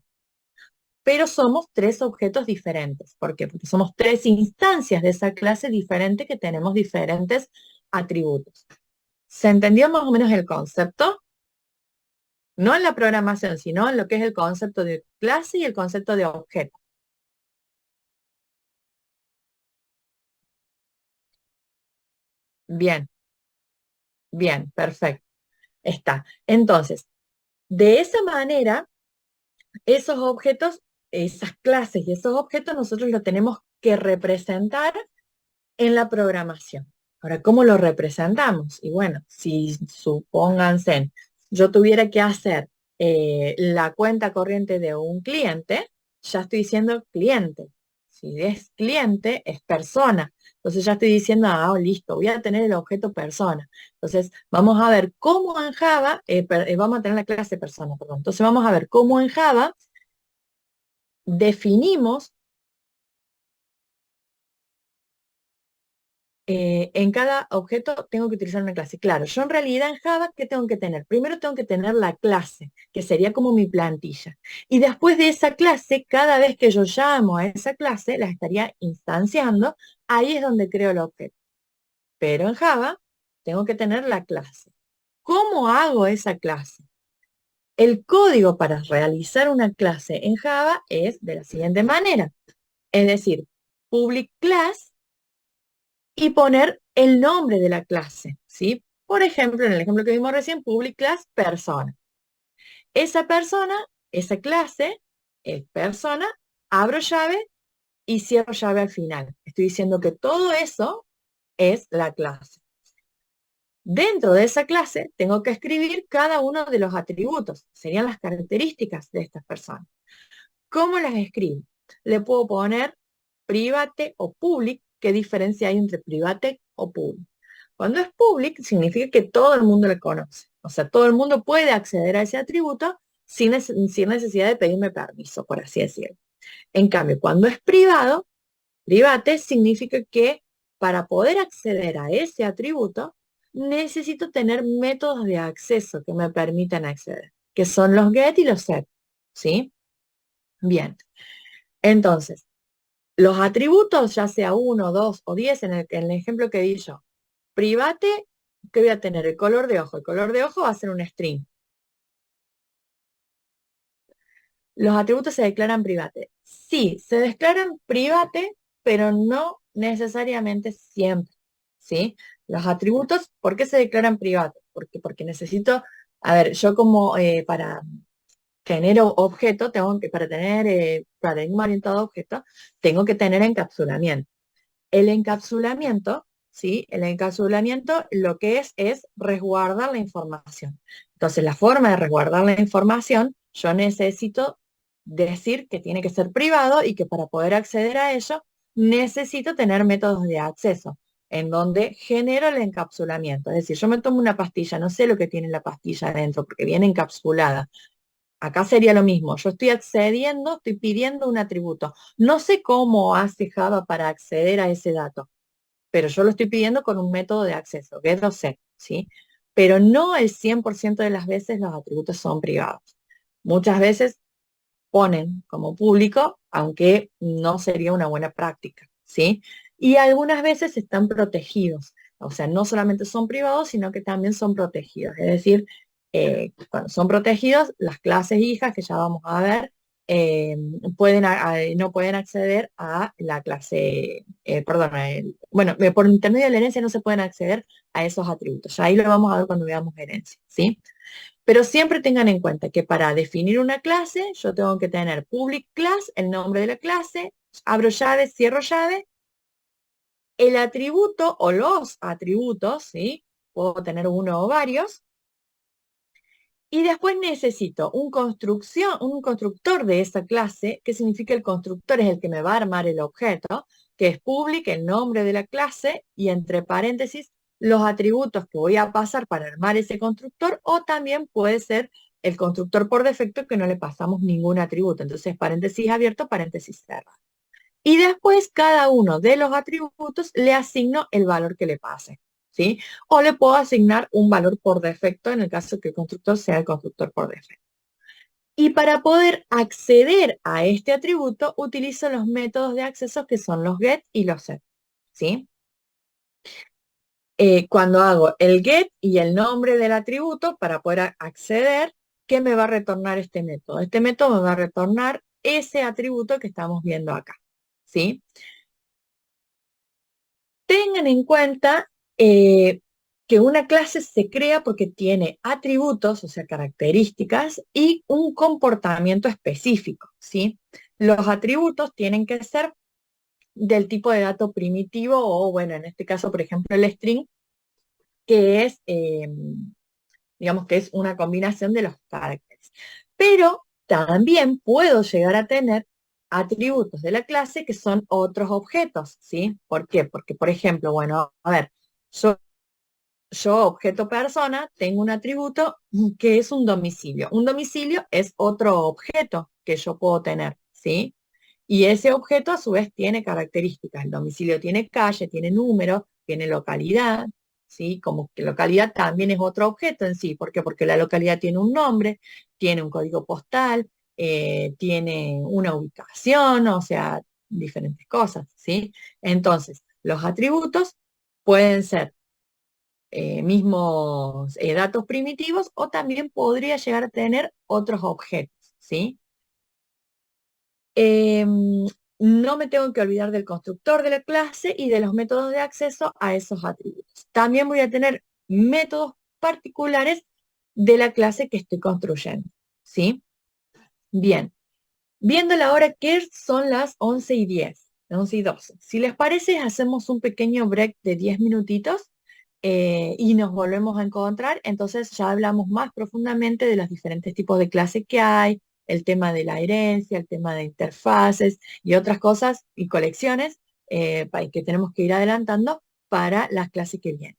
pero somos tres objetos diferentes. ¿Por qué? Porque somos tres instancias de esa clase diferente que tenemos diferentes atributos. ¿Se entendió más o menos el concepto? No en la programación, sino en lo que es el concepto de clase y el concepto de objeto. Bien, bien, perfecto. Está. Entonces, de esa manera, esos objetos, esas clases y esos objetos nosotros los tenemos que representar en la programación. Ahora, ¿cómo lo representamos? Y bueno, si supónganse, yo tuviera que hacer la cuenta corriente de un cliente, ya estoy diciendo cliente. Si es cliente, es persona. Entonces ya estoy diciendo, ah, listo, voy a tener el objeto persona. Entonces, vamos a ver cómo en Java, vamos a tener la clase persona, perdón. Entonces, vamos a ver cómo en Java definimos en cada objeto tengo que utilizar una clase. Claro, yo en realidad en Java, ¿qué tengo que tener? Primero tengo que tener la clase, que sería como mi plantilla. Y después de esa clase, cada vez que yo llamo a esa clase, la estaría instanciando. Ahí es donde creo el objeto. Pero en Java, tengo que tener la clase. ¿Cómo hago esa clase? El código para realizar una clase en Java es de la siguiente manera. Es decir, public class y poner el nombre de la clase, ¿sí? Por ejemplo, en el ejemplo que vimos recién, public class persona. Esa persona, esa clase, es persona, abro llave y cierro llave al final. Estoy diciendo que todo eso es la clase. Dentro de esa clase tengo que escribir cada uno de los atributos, serían las características de estas personas. ¿Cómo las escribo? Le puedo poner private o public. ¿Qué diferencia hay entre private o public? Cuando es public, significa que todo el mundo le conoce. O sea, todo el mundo puede acceder a ese atributo sin necesidad de pedirme permiso, por así decirlo. En cambio, cuando es privado, private significa que para poder acceder a ese atributo, necesito tener métodos de acceso que me permitan acceder, que son los get y los set. ¿Sí? Bien. Entonces, los atributos, ya sea uno, dos o 10, en el ejemplo que di yo, private, ¿qué voy a tener? El color de ojo. El color de ojo va a ser un string. Los atributos se declaran private. Sí, se declaran private, pero no necesariamente siempre. ¿Sí? Los atributos, ¿por qué se declaran private? Porque necesito, a ver, yo como para genero objeto, tengo que, para tener paradigma orientado a objeto, tengo que tener encapsulamiento. El encapsulamiento, ¿sí? El encapsulamiento lo que es resguardar la información. Entonces, la forma de resguardar la información, yo necesito decir que tiene que ser privado y que para poder acceder a ello, necesito tener métodos de acceso en donde genero el encapsulamiento. Es decir, yo me tomo una pastilla, no sé lo que tiene la pastilla adentro porque viene encapsulada. Acá sería lo mismo. Yo estoy accediendo, estoy pidiendo un atributo. No sé cómo hace Java para acceder a ese dato, pero yo lo estoy pidiendo con un método de acceso, get o set, ¿sí? Pero no el 100% de las veces los atributos son privados. Muchas veces ponen como público, aunque no sería una buena práctica, ¿sí? Y algunas veces están protegidos. O sea, no solamente son privados, sino que también son protegidos. Es decir, cuando son protegidos, las clases hijas, que ya vamos a ver, eh, no pueden acceder a la clase, perdón, bueno, por intermedio de la herencia no se pueden acceder a esos atributos. Ya ahí lo vamos a ver cuando veamos herencia, ¿sí? Pero siempre tengan en cuenta que para definir una clase, yo tengo que tener public class, el nombre de la clase, abro llave, cierro llave, el atributo o los atributos, ¿sí? Puedo tener uno o varios, y después necesito un constructor de esa clase, que significa el constructor es el que me va a armar el objeto, que es public, el nombre de la clase, y entre paréntesis, los atributos que voy a pasar para armar ese constructor, o también puede ser el constructor por defecto que no le pasamos ningún atributo. Entonces, paréntesis abierto, paréntesis cerrado. Y después cada uno de los atributos le asigno el valor que le pase, ¿sí? O le puedo asignar un valor por defecto en el caso que el constructor sea el constructor por defecto. Y para poder acceder a este atributo, utilizo los métodos de acceso que son los get y los set, ¿sí? Cuando hago el get y el nombre del atributo para poder acceder, ¿qué me va a retornar este método? Este método me va a retornar ese atributo que estamos viendo acá, ¿sí? Tengan en cuenta que una clase se crea porque tiene atributos, o sea, características, y un comportamiento específico, ¿sí? Los atributos tienen que ser del tipo de dato primitivo o, bueno, en este caso, por ejemplo, el string, que es, digamos que es una combinación de los caracteres. Pero también puedo llegar a tener atributos de la clase que son otros objetos, ¿sí? ¿Por qué? Porque, por ejemplo, bueno, a ver, yo, yo objeto persona, tengo un atributo que es un domicilio. Un domicilio es otro objeto que yo puedo tener, ¿sí? Y ese objeto a su vez tiene características. El domicilio tiene calle, tiene número, tiene localidad, ¿sí? Como que localidad también es otro objeto en sí. ¿Por qué? Porque la localidad tiene un nombre, tiene un código postal, tiene una ubicación, o sea, diferentes cosas, ¿sí? Entonces, los atributos pueden ser mismos datos primitivos o también podría llegar a tener otros objetos, ¿sí? Em, no me tengo que olvidar del constructor de la clase y de los métodos de acceso a esos atributos. También voy a tener métodos particulares de la clase que estoy construyendo, ¿sí? Bien, viendo la hora que son las 11:10, 11:12. Si les parece, hacemos un pequeño break de 10 minutitos y nos volvemos a encontrar. Entonces ya hablamos más profundamente de los diferentes tipos de clases que hay, el tema de la herencia, el tema de interfaces y otras cosas y colecciones que tenemos que ir adelantando para las clases que vienen.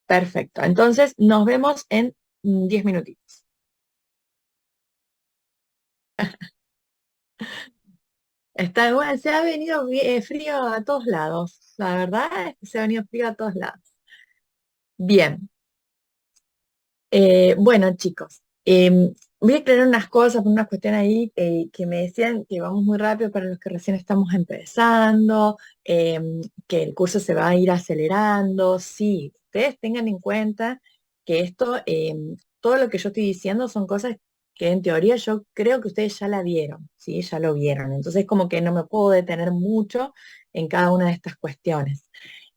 Perfecto. Entonces nos vemos en 10 minutitos. Está igual, se ha venido frío a todos lados. La verdad es que se ha venido frío a todos lados. Bien, bueno chicos, voy a aclarar unas cosas, unas cuestiones ahí que me decían que vamos muy rápido para los que recién estamos empezando, que el curso se va a ir acelerando. Sí, ustedes tengan en cuenta que esto, todo lo que yo estoy diciendo son cosas que en teoría yo creo que ustedes ya la vieron, ¿sí? Ya lo vieron. Entonces como que no me puedo detener mucho en cada una de estas cuestiones.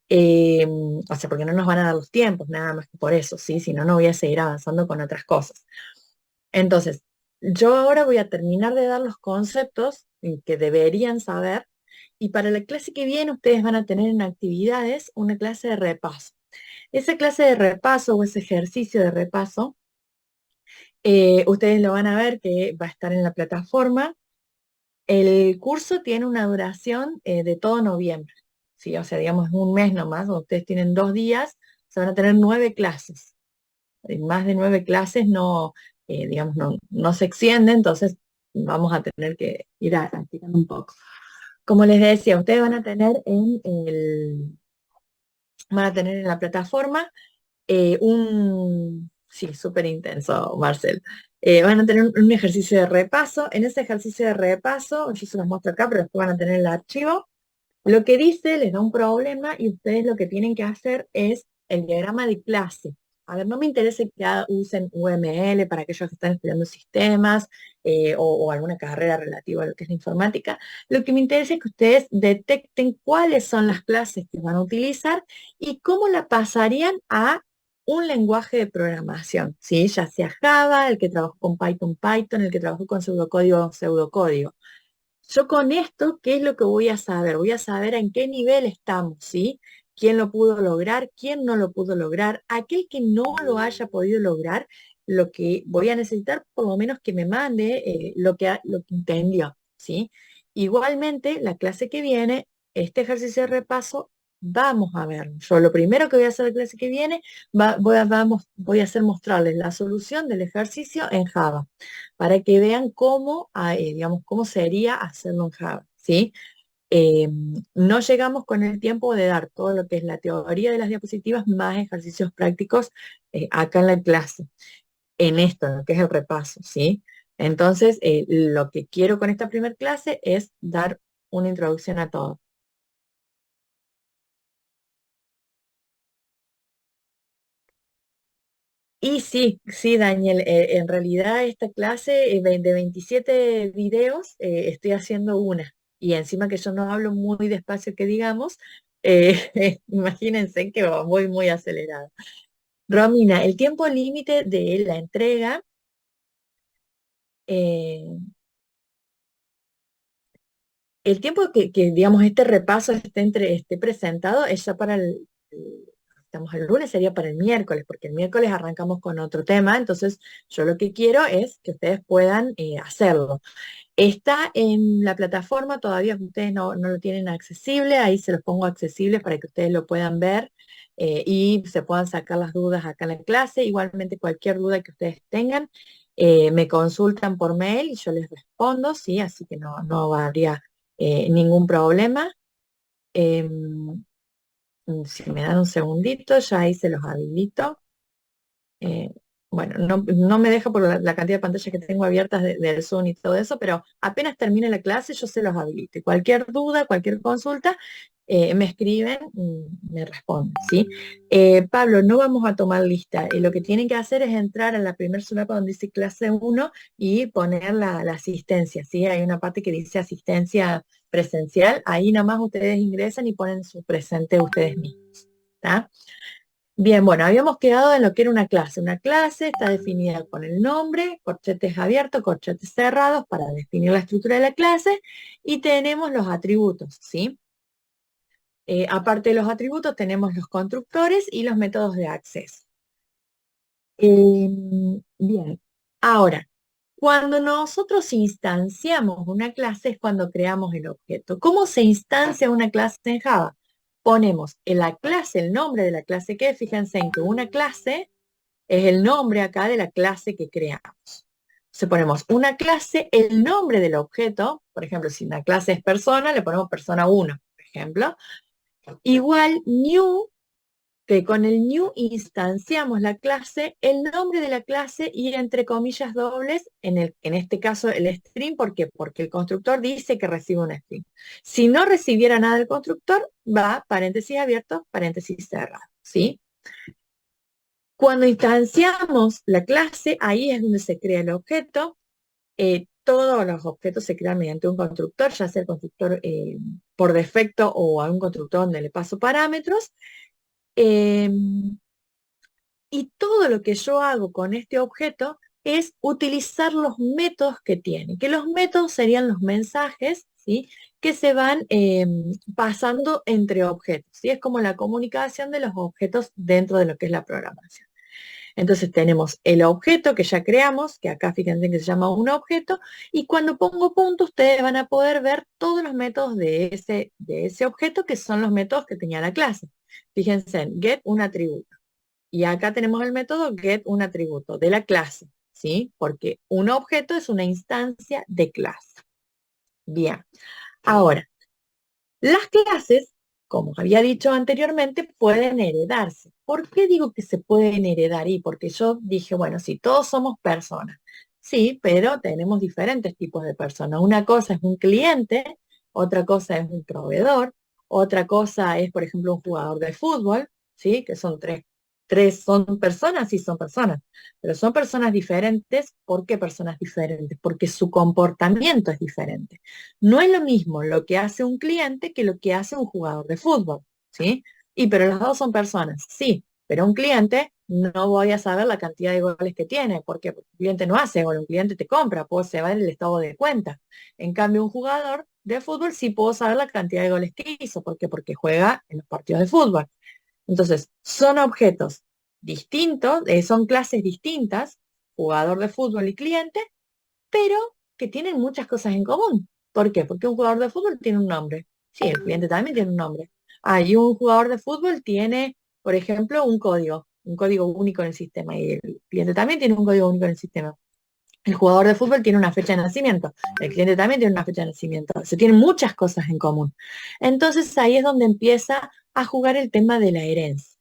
O sea, porque no nos van a dar los tiempos, nada más que por eso, ¿sí? Si no, no voy a seguir avanzando con otras cosas. Entonces, yo ahora voy a terminar de dar los conceptos que deberían saber y para la clase que viene ustedes van a tener en actividades una clase de repaso. Esa clase de repaso o ese ejercicio de repaso, ustedes lo van a ver que va a estar en la plataforma. El curso tiene una duración de todo noviembre, ¿sí? O sea, digamos, un mes nomás, donde ustedes tienen 2 días, se van a tener 9 clases. Más de 9 clases no, digamos, no se extiende, entonces vamos a tener que ir tirando un poco. Como les decía, ustedes van a tener en la plataforma sí, súper intenso, Marcel. Van a tener un ejercicio de repaso. En ese ejercicio de repaso, yo se los muestro acá, pero después van a tener el archivo. Lo que dice les da un problema y ustedes lo que tienen que hacer es el diagrama de clase. A ver, no me interesa que usen UML para aquellos que están estudiando sistemas o alguna carrera relativa a lo que es la informática. Lo que me interesa es que ustedes detecten cuáles son las clases que van a utilizar y cómo la pasarían a un lenguaje de programación, ¿sí? Ya sea Java, el que trabajó con Python, Python, el que trabajó con pseudocódigo, pseudocódigo. Yo con esto, ¿qué es lo que voy a saber? Voy a saber en qué nivel estamos, ¿sí? ¿Quién lo pudo lograr? ¿Quién no lo pudo lograr? Aquel que no lo haya podido lograr, lo que voy a necesitar por lo menos que me mande lo que entendió, ¿sí? Igualmente, la clase que viene, este ejercicio de repaso, vamos a ver. Yo lo primero que voy a hacer la clase que viene, voy a hacer mostrarles la solución del ejercicio en Java para que vean cómo, digamos, cómo sería hacerlo en Java, ¿sí? Eh, no llegamos con el tiempo de dar todo lo que es la teoría de las diapositivas más ejercicios prácticos acá en la clase, en esto, en lo que es el repaso, ¿sí? Entonces, lo que quiero con esta primera clase es dar una introducción a todo. Y sí, sí, Daniel, en realidad esta clase de 27 videos estoy haciendo una. Y encima que yo no hablo muy despacio que digamos, imagínense que voy muy acelerada. Romina, el tiempo límite de la entrega, eh, el tiempo digamos, este repaso esté presentado es ya para estamos el lunes, sería para el miércoles, porque el miércoles arrancamos con otro tema, entonces yo lo que quiero es que ustedes puedan hacerlo. Está en la plataforma, todavía ustedes no lo tienen accesible, ahí se los pongo accesible para que ustedes lo puedan ver y se puedan sacar las dudas acá en la clase. Igualmente cualquier duda que ustedes tengan, me consultan por mail y yo les respondo, ¿sí? Así que no habría ningún problema. Em, si me dan un segundito, ya ahí se los habilito. Eh, bueno, no me deja por la cantidad de pantallas que tengo abiertas del Zoom y todo eso, pero apenas termine la clase yo se los habilito. Y cualquier duda, cualquier consulta, me escriben, me responden, ¿sí? Pablo, no vamos a tomar lista. Lo que tienen que hacer es entrar a la primera solapa donde dice clase uno y poner la asistencia, ¿sí? Hay una parte que dice asistencia presencial. Ahí nomás ustedes ingresan y ponen su presente ustedes mismos, ¿está? Bien, bueno, habíamos quedado en lo que era una clase. Una clase está definida con el nombre, corchetes abiertos, corchetes cerrados para definir la estructura de la clase y tenemos los atributos, ¿sí? Aparte de los atributos tenemos los constructores y los métodos de acceso. Bien, ahora, cuando nosotros instanciamos una clase es cuando creamos el objeto. ¿Cómo se instancia una clase en Java? Ponemos en la clase el nombre de la clase que es, fíjense en que una clase es el nombre acá de la clase que creamos. Entonces ponemos una clase, el nombre del objeto, por ejemplo, si una clase es persona, le ponemos persona uno, por ejemplo, igual new, que con el new instanciamos la clase, el nombre de la clase y entre comillas dobles, en este caso el string, ¿por qué? Porque el constructor dice que recibe un string. Si no recibiera nada del constructor, va paréntesis abierto, paréntesis cerrado, ¿sí? Cuando instanciamos la clase, ahí es donde se crea el objeto. Todos los objetos se crean mediante un constructor, ya sea el constructor por defecto o a un constructor donde le paso parámetros. Eh, y todo lo que yo hago con este objeto es utilizar los métodos que tiene, que los métodos serían los mensajes, ¿sí? Que se van pasando entre objetos, ¿sí? Es como la comunicación de los objetos dentro de lo que es la programación. Entonces tenemos el objeto que ya creamos, que acá fíjense que se llama un objeto, y cuando pongo punto ustedes van a poder ver todos los métodos de ese objeto, que son los métodos que tenía la clase. Fíjense en get un atributo. Y acá tenemos el método get un atributo de la clase, ¿sí? Porque un objeto es una instancia de clase. Bien. Ahora, las clases, como había dicho anteriormente, pueden heredarse. ¿Por qué digo que se pueden heredar? Y porque yo dije, bueno, si todos somos personas, sí, pero tenemos diferentes tipos de personas. Una cosa es un cliente, otra cosa es un proveedor, otra cosa es, por ejemplo, un jugador de fútbol, ¿sí? Que son tres. Tres son personas, sí son personas, pero son personas diferentes. ¿Por qué personas diferentes? Porque su comportamiento es diferente. No es lo mismo lo que hace un cliente que lo que hace un jugador de fútbol, ¿sí? Y pero los dos son personas, sí, pero un cliente no voy a saber la cantidad de goles que tiene, ¿por qué? Porque un cliente no hace gol, un cliente te compra, puedo saber el estado de cuenta. En cambio, un jugador de fútbol sí puedo saber la cantidad de goles que hizo, ¿por qué? Porque juega en los partidos de fútbol. Entonces, son objetos distintos, son clases distintas, jugador de fútbol y cliente, pero que tienen muchas cosas en común. ¿Por qué? Porque un jugador de fútbol tiene un nombre. Sí, el cliente también tiene un nombre. Ah, y un jugador de fútbol tiene, por ejemplo, un código único en el sistema. Y el cliente también tiene un código único en el sistema. El jugador de fútbol tiene una fecha de nacimiento. El cliente también tiene una fecha de nacimiento. Se tienen muchas cosas en común. Entonces ahí es donde empieza a jugar el tema de la herencia.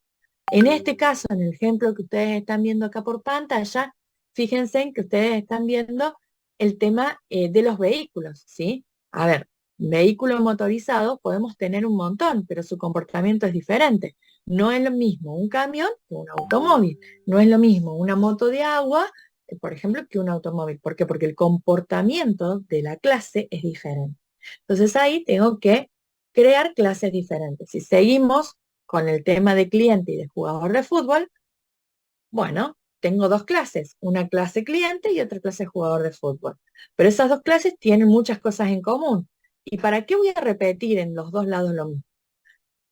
En este caso, en el ejemplo que ustedes están viendo acá por pantalla, fíjense en que ustedes están viendo el tema de los vehículos, ¿sí? A ver, vehículo motorizado podemos tener un montón, pero su comportamiento es diferente. No es lo mismo un camión que un automóvil. No es lo mismo una moto de agua, por ejemplo, que un automóvil. ¿Por qué? Porque el comportamiento de la clase es diferente. Entonces ahí tengo que crear clases diferentes. Si seguimos con el tema de cliente y de jugador de fútbol, bueno, tengo dos clases, una clase cliente y otra clase jugador de fútbol. Pero esas dos clases tienen muchas cosas en común. ¿Y para qué voy a repetir en los dos lados lo mismo?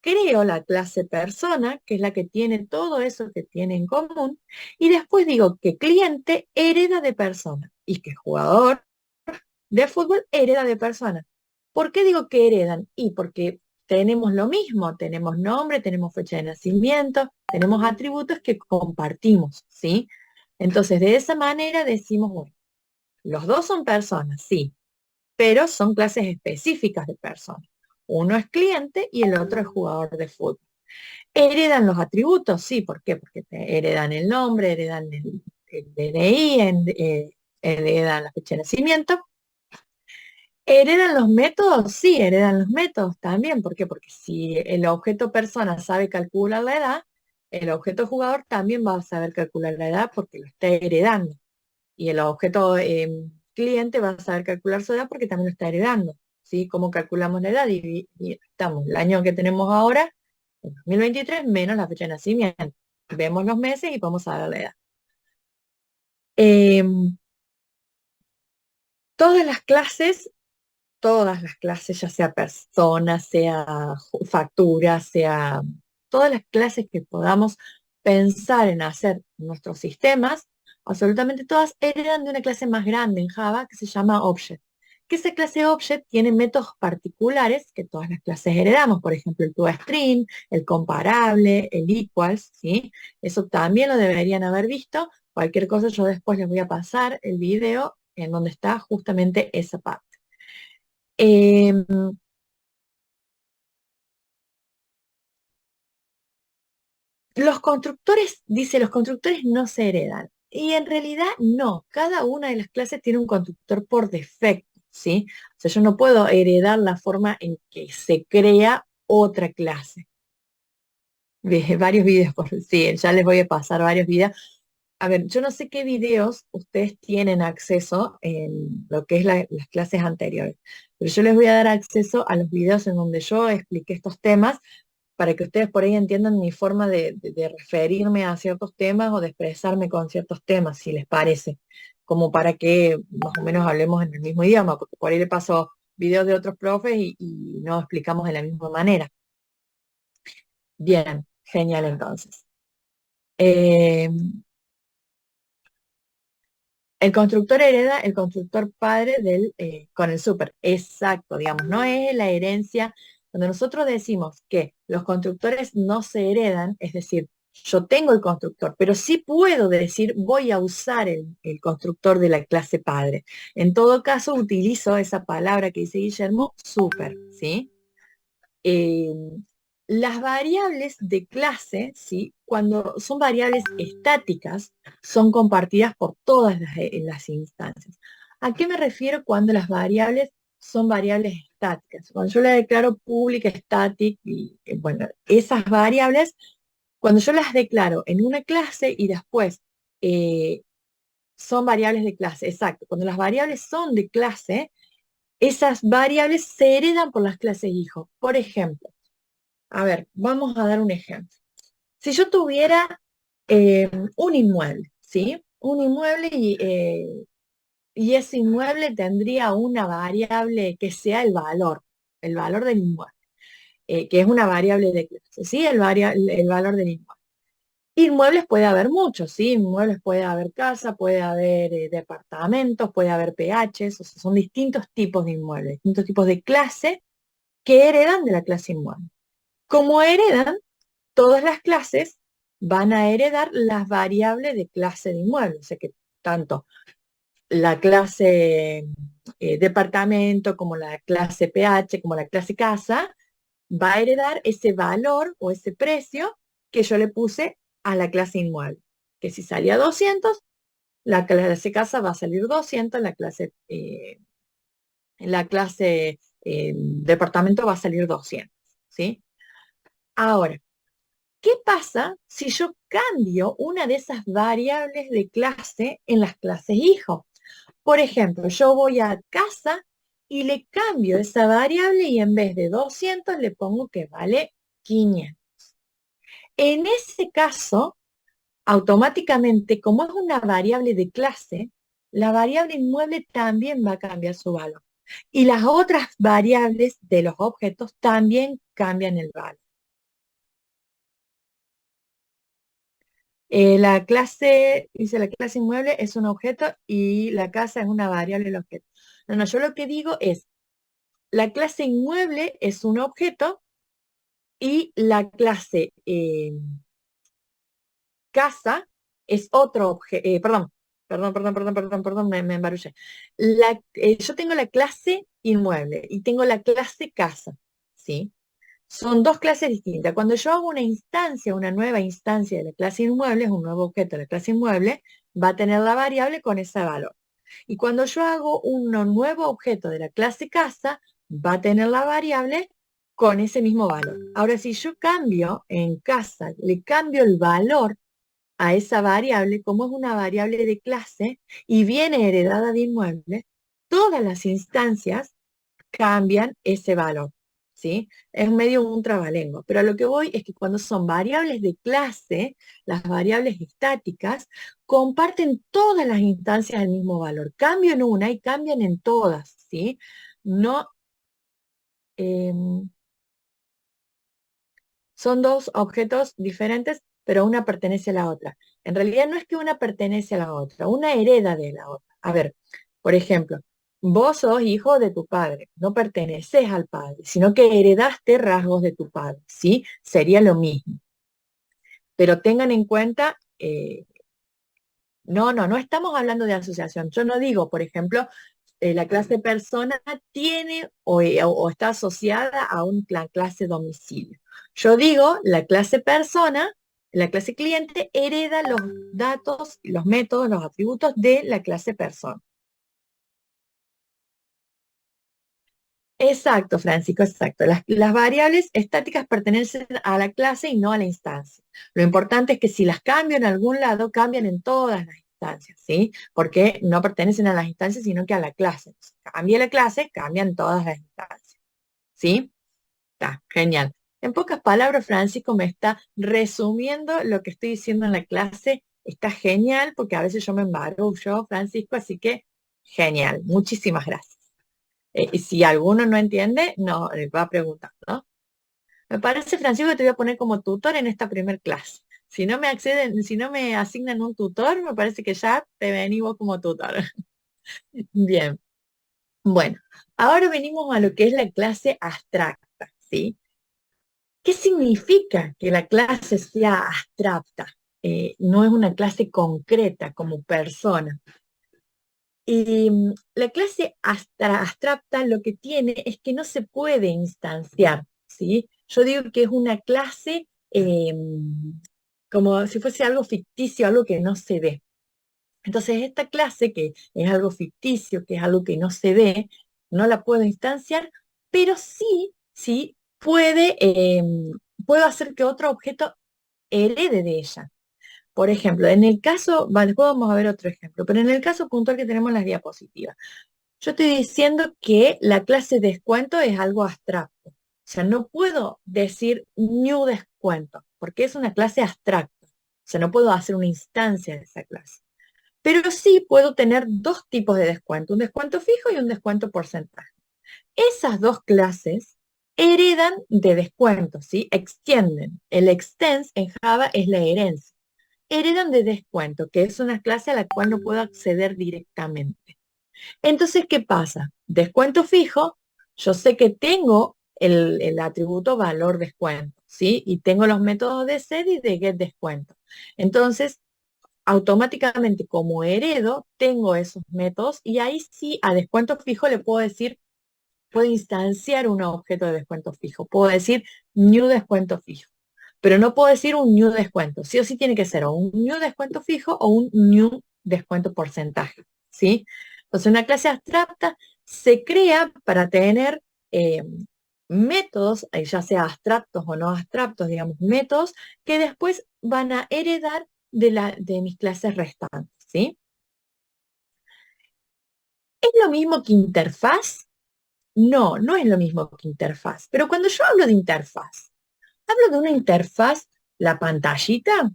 Creo la clase persona, que es la que tiene todo eso que tiene en común, y después digo que cliente hereda de persona y que jugador de fútbol hereda de persona. ¿Por qué digo que heredan? Y porque tenemos lo mismo, tenemos nombre, tenemos fecha de nacimiento, tenemos atributos que compartimos, ¿sí? Entonces, de esa manera decimos, bueno, los dos son personas, sí, pero son clases específicas de personas. Uno es cliente y el otro es jugador de fútbol. ¿Heredan los atributos? Sí, ¿por qué? Porque te heredan el nombre, heredan el DNI, heredan la fecha de nacimiento. ¿Heredan los métodos? Sí, heredan los métodos también. ¿Por qué? Porque si el objeto persona sabe calcular la edad, el objeto jugador también va a saber calcular la edad porque lo está heredando. Y el objeto cliente va a saber calcular su edad porque también lo está heredando. ¿Sí? ¿Cómo calculamos la edad? Y estamos, el año que tenemos ahora, el 2023, menos la fecha de nacimiento. Vemos los meses y podemos saber la edad. Em, todas las clases todas las clases, ya sea persona, sea factura, sea todas las clases que podamos pensar en hacer nuestros sistemas, absolutamente todas heredan de una clase más grande en Java que se llama Object. Que esa clase Object tiene métodos particulares que todas las clases heredamos, por ejemplo, el toString, el comparable, el equals, ¿sí? Eso también lo deberían haber visto. Cualquier cosa yo después les voy a pasar el video en donde está justamente esa parte. Em, los constructores, dice, los constructores no se heredan. Y en realidad no, cada una de las clases tiene un constructor por defecto, ¿sí? O sea, yo no puedo heredar la forma en que se crea otra clase. Varios videos, sí, ya les voy a pasar varios videos. A ver, yo no sé qué videos ustedes tienen acceso en lo que es las clases anteriores, pero yo les voy a dar acceso a los videos en donde yo expliqué estos temas para que ustedes por ahí entiendan mi forma de referirme a ciertos temas o de expresarme con ciertos temas, si les parece, como para que más o menos hablemos en el mismo idioma, porque por ahí le paso videos de otros profes y no explicamos de la misma manera. Bien, genial entonces. Eh, el constructor hereda el constructor padre con el súper. Exacto, digamos, no es la herencia. Cuando nosotros decimos que los constructores no se heredan, es decir, yo tengo el constructor, pero sí puedo decir voy a usar el constructor de la clase padre. En todo caso, utilizo esa palabra que dice Guillermo, súper, ¿sí? Eh, las variables de clase, ¿sí? Cuando son variables estáticas, son compartidas por todas las instancias. ¿A qué me refiero cuando las variables son variables estáticas? Cuando yo le declaro pública, static, y bueno, esas variables, cuando yo las declaro en una clase y después eh, son variables de clase, exacto, cuando las variables son de clase, esas variables se heredan por las clases hijo. Por ejemplo, a ver, vamos a dar un ejemplo. Si yo tuviera un inmueble, ¿sí? Un inmueble y ese inmueble tendría una variable que sea el valor del inmueble, que es una variable de clase, ¿sí? El valor del inmueble. Inmuebles puede haber muchos, ¿sí? Inmuebles puede haber casa, puede haber departamentos, puede haber PHs, o sea, son distintos tipos de inmuebles, distintos tipos de clase que heredan de la clase inmueble. Como heredan, todas las clases van a heredar las variables de clase de inmueble. O sea que tanto la clase departamento como la clase PH como la clase casa va a heredar ese valor o ese precio que yo le puse a la clase inmueble. Que si salía 200, la clase casa va a salir 200, la clase el departamento va a salir 200, ¿sí? Ahora, ¿qué pasa si yo cambio una de esas variables de clase en las clases hijo? Por ejemplo, yo voy a casa y le cambio esa variable y en vez de 200 le pongo que vale 500. En ese caso, automáticamente, como es una variable de clase, la variable inmueble también va a cambiar su valor. Y las otras variables de los objetos también cambian el valor. La clase, dice la clase inmueble es un objeto y la casa es una variable del objeto. No, no, yo lo que digo es, la clase inmueble es un objeto y la clase casa es otro objeto, me embarullé. Yo tengo la clase inmueble y tengo la clase casa, ¿sí? Son dos clases distintas. Cuando yo hago una instancia, una nueva instancia de la clase inmueble, es un nuevo objeto de la clase inmueble, va a tener la variable con ese valor. Y cuando yo hago un nuevo objeto de la clase casa, va a tener la variable con ese mismo valor. Ahora, si yo cambio en casa, le cambio el valor a esa variable, como es una variable de clase y viene heredada de inmueble, todas las instancias cambian ese valor, ¿sí? Es medio un trabalenguas, pero a lo que voy es que cuando son variables de clase, las variables estáticas comparten todas las instancias el mismo valor. Cambio en una y cambian en todas, ¿sí? No, em, son dos objetos diferentes, pero una pertenece a la otra. En realidad no es que una pertenece a la otra, una hereda de la otra. A ver, por ejemplo, vos sos hijo de tu padre, no perteneces al padre, sino que heredaste rasgos de tu padre, ¿sí? Sería lo mismo. Pero tengan en cuenta, no estamos hablando de asociación. Yo no digo, por ejemplo, la clase persona tiene o está asociada a una clase domicilio. Yo digo, la clase persona, la clase cliente hereda los datos, los métodos, los atributos de la clase persona. Exacto, Francisco, exacto. Las variables estáticas pertenecen a la clase y no a la instancia. Lo importante es que si las cambio en algún lado, cambian en todas las instancias, ¿sí? Porque no pertenecen a las instancias, sino que a la clase. Si cambia la clase, cambian todas las instancias, ¿sí? Está, genial. En pocas palabras, Francisco me está resumiendo lo que estoy diciendo en la clase. Está genial, porque a veces yo me embargo yo, Francisco, así que genial. Muchísimas gracias. Y si alguno no entiende, no, va a preguntar, ¿no? Me parece, Francisco, que te voy a poner como tutor en esta primer clase. Si no me acceden, si no me asignan un tutor, me parece que ya te venís vos como tutor. Bien, bueno, ahora venimos a lo que es la clase abstracta, ¿sí? ¿Qué significa que la clase sea abstracta? No es una clase concreta como persona. Y la clase abstracta lo que tiene es que no se puede instanciar, ¿sí? Yo digo que es una clase como si fuese algo ficticio, algo que no se ve. Entonces, esta clase, que es algo ficticio, que es algo que no se ve, no la puedo instanciar, pero sí puedo hacer que otro objeto herede de ella. Por ejemplo, en el caso, después vamos a ver otro ejemplo, pero en el caso puntual que tenemos en las diapositivas, yo estoy diciendo que la clase descuento es algo abstracto. O sea, no puedo decir new descuento, porque es una clase abstracta. O sea, no puedo hacer una instancia de esa clase. Pero sí puedo tener dos tipos de descuento, un descuento fijo y un descuento porcentaje. Esas dos clases heredan de descuento, ¿sí? Extienden. El extends en Java es la herencia. Heredan de descuento, que es una clase a la cual no puedo acceder directamente. Entonces, ¿qué pasa? Descuento fijo, yo sé que tengo el atributo valor descuento, ¿sí? Y tengo los métodos de set y de get descuento. Entonces, automáticamente como heredo, tengo esos métodos y ahí sí a descuento fijo le puedo decir, puedo instanciar un objeto de descuento fijo. Puedo decir new descuento fijo. Pero no puedo decir un new descuento. Sí o sí tiene que ser o un new descuento fijo o un new descuento porcentaje, ¿sí? Entonces una clase abstracta se crea para tener eh, métodos, ya sea abstractos o no abstractos, digamos, métodos que después van a heredar de mis clases restantes, ¿sí? ¿Es lo mismo que interfaz? No, no es lo mismo que interfaz. Pero cuando yo hablo de interfaz, hablo de una interfaz, la pantallita.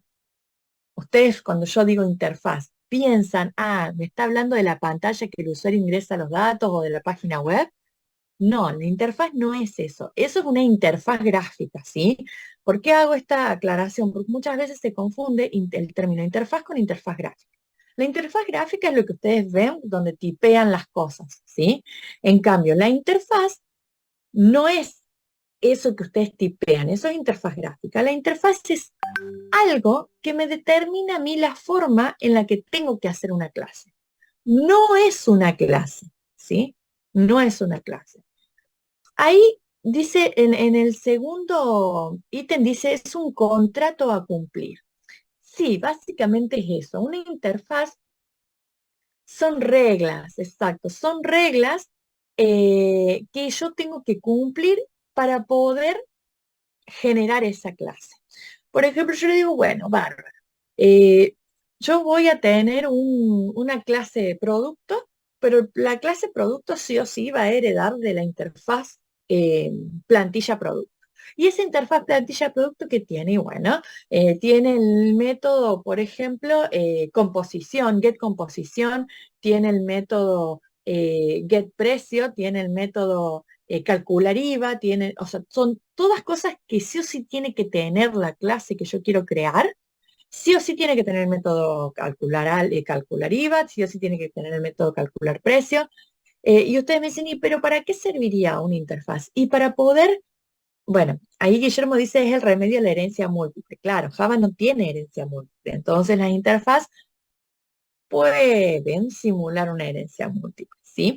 Ustedes cuando yo digo interfaz, piensan, me está hablando de la pantalla que el usuario ingresa los datos o de la página web. No, la interfaz no es eso. Eso es una interfaz gráfica, ¿sí? ¿Por qué hago esta aclaración? Porque muchas veces se confunde el término interfaz con interfaz gráfica. La interfaz gráfica es lo que ustedes ven donde tipean las cosas, ¿sí? En cambio, la interfaz no es eso que ustedes tipean, eso es interfaz gráfica. La interfaz es algo que me determina a mí la forma en la que tengo que hacer una clase. No es una clase, ¿sí? No es una clase. Ahí dice, en el segundo ítem dice, es un contrato a cumplir. Sí, básicamente es eso. Una interfaz son reglas, exacto, son reglas que yo tengo que cumplir para poder generar esa clase. Por ejemplo, yo le digo, bueno, bárbaro, eh, yo voy a tener una clase de producto, pero la clase producto sí o sí va a heredar de la interfaz plantilla producto. Y esa interfaz plantilla producto que tiene, bueno, tiene el método, por ejemplo, composición, get composición, tiene el método get precio, tiene el método calcular IVA, tiene, o sea, son todas cosas que sí o sí tiene que tener la clase que yo quiero crear, sí o sí tiene que tener el método calcular IVA, sí o sí tiene que tener el método calcular precio. Y ustedes me dicen, pero ¿para qué serviría una interfaz? Y para poder, bueno, ahí Guillermo dice es el remedio a la herencia múltiple. Claro, Java no tiene herencia múltiple, entonces las interfaz pueden simular una herencia múltiple, ¿sí?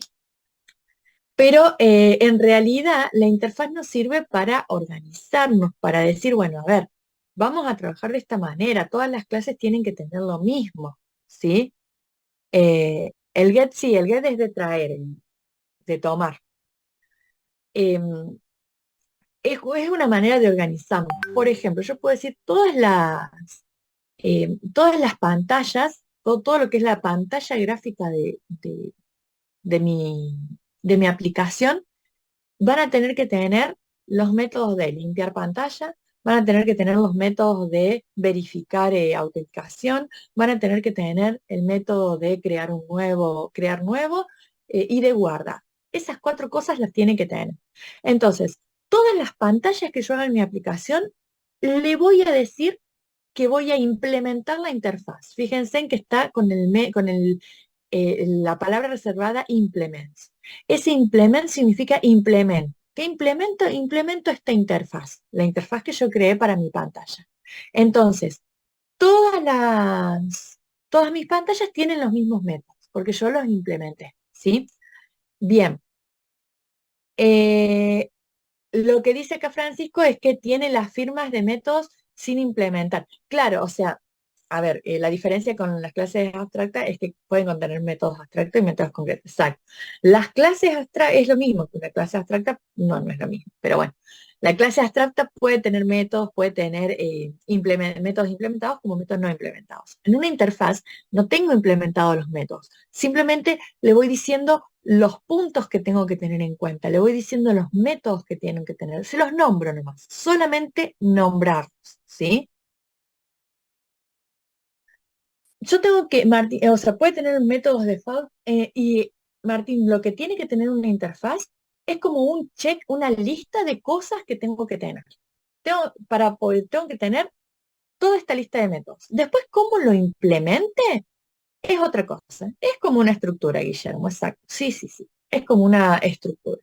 Pero en realidad la interfaz nos sirve para organizarnos, para decir, bueno, a ver, vamos a trabajar de esta manera, todas las clases tienen que tener lo mismo, ¿sí? El get sí, el get es de traer, de tomar. Em, es una manera de organizarnos. Por ejemplo, yo puedo decir todas las pantallas, todo lo que es la pantalla gráfica de mi, de mi aplicación, van a tener que tener los métodos de limpiar pantalla, van a tener que tener los métodos de verificar autenticación, van a tener que tener el método de crear nuevo y de guardar. Esas cuatro cosas las tienen que tener. Entonces, todas las pantallas que yo haga en mi aplicación, le voy a decir que voy a implementar la interfaz. Fíjense en que está con la palabra reservada implements. Ese implement significa implemento. ¿Qué implemento? Implemento esta interfaz, la interfaz que yo creé para mi pantalla. Entonces, todas mis pantallas tienen los mismos métodos, porque yo los implementé, ¿sí? Bien. Eh, lo que dice acá Francisco es que tiene las firmas de métodos sin implementar. Claro, o sea, a ver, la diferencia con las clases abstractas es que pueden contener métodos abstractos y métodos concretos. Exacto. Las clases abstractas es lo mismo que una clase abstracta, no, no es lo mismo. Pero bueno, la clase abstracta puede tener métodos, puede tener métodos implementados como métodos no implementados. En una interfaz no tengo implementados los métodos. Simplemente le voy diciendo los puntos que tengo que tener en cuenta, le voy diciendo los métodos que tienen que tener. Se los nombro nomás, solamente nombrarlos, ¿sí? Yo tengo que, Martín, o sea, puede tener métodos de default y Martín, lo que tiene que tener una interfaz es como un check, una lista de cosas que tengo que tener. Tengo que tener toda esta lista de métodos. Después, cómo lo implemente es otra cosa. Es como una estructura, Guillermo, exacto. Sí, sí, sí. Es como una estructura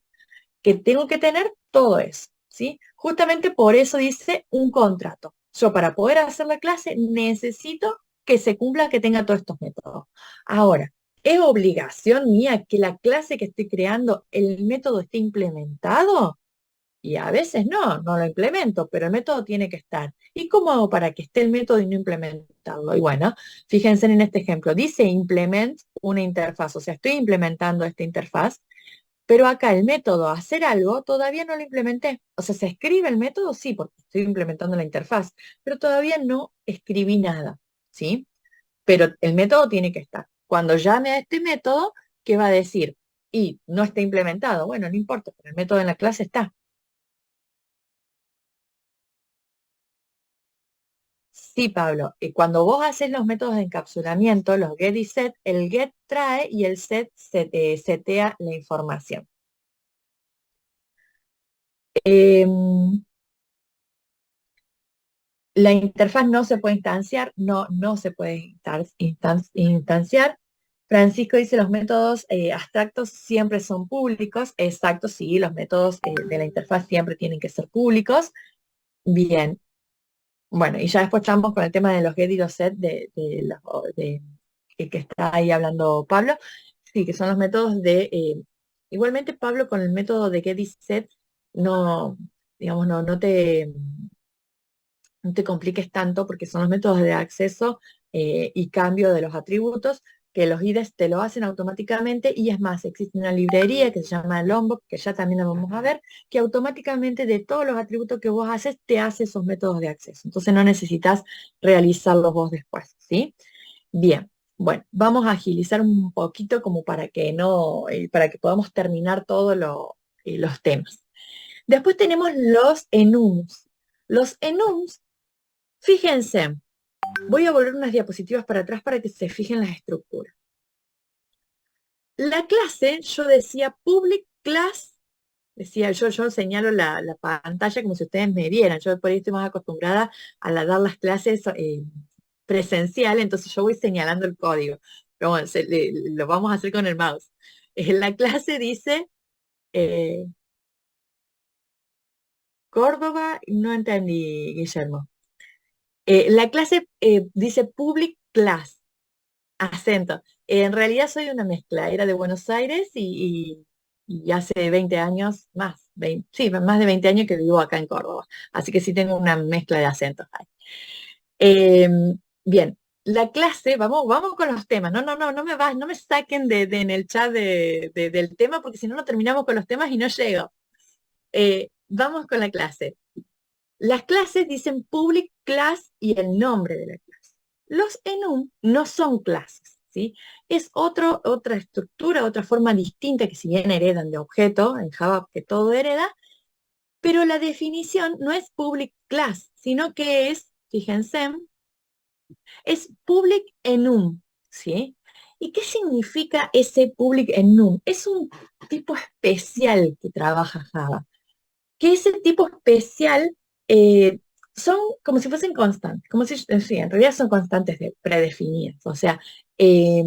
que tengo que tener todo eso, ¿sí? Justamente por eso dice un contrato. Yo para poder hacer la clase necesito que se cumpla, que tenga todos estos métodos. Ahora, ¿es obligación mía que la clase que estoy creando, el método esté implementado? Y a veces no lo implemento, pero el método tiene que estar. ¿Y cómo hago para que esté el método y no implementarlo? Y bueno, fíjense en este ejemplo, dice implement una interfaz, o sea, estoy implementando esta interfaz, Pero acá el método hacer algo todavía no lo implementé. O sea, se escribe el método, sí, porque estoy implementando la interfaz, pero todavía no escribí nada, ¿sí? Pero el método tiene que estar. Cuando llame a este método, ¿qué va a decir? Y no está implementado. Bueno, no importa, pero el método en la clase está. Sí, Pablo, cuando vos haces los métodos de encapsulamiento, los get y set, el get trae y el setea la información. Em, la interfaz no se puede instanciar, no se puede instanciar. Francisco dice los métodos abstractos siempre son públicos. Exacto, sí, los métodos de la interfaz siempre tienen que ser públicos. Bien, bueno, y ya después estamos con el tema de los get y los set que está ahí hablando Pablo. Sí, que son los métodos igualmente Pablo con el método de get y set, no, digamos, no te compliques tanto porque son los métodos de acceso y cambio de los atributos que los IDEs te lo hacen automáticamente y es más, existe una librería que se llama Lombok, que ya también la vamos a ver, que automáticamente de todos los atributos que vos haces, te hace esos métodos de acceso. Entonces no necesitas realizarlos vos después, ¿sí? Bien, bueno, vamos a agilizar un poquito como para que no, para que podamos terminar todos los temas. Después tenemos los enums. Los enums, fíjense, voy a volver unas diapositivas para atrás para que se fijen las estructuras. La clase, yo decía public class, decía yo señalo la pantalla como si ustedes me vieran. Yo por ahí estoy más acostumbrada a dar las clases presencial, entonces yo voy señalando el código. Pero bueno, lo vamos a hacer con el mouse. La clase dice eh, Córdoba, no entendí, Guillermo. La clase dice public class. Acento. En realidad soy una mezcla, era de Buenos Aires y hace 20 años, más, 20, sí, más de 20 años que vivo acá en Córdoba. Así que sí tengo una mezcla de acentos ahí. Eh, bien, la clase, vamos con los temas. No me saquen en el chat del tema porque si no, no terminamos con los temas y no llego. Vamos con la clase. Las clases dicen public class y el nombre de la clase. Los enum no son clases, ¿sí? Es otra estructura, otra forma distinta que si bien heredan de objeto, en Java que todo hereda, pero la definición no es public class, sino que es, fíjense, es public enum, ¿sí? ¿Y qué significa ese public enum? Es un tipo especial que trabaja Java que ese tipo especial son como si fuesen constantes, como si, sí, en realidad son constantes predefinidas. O sea, eh,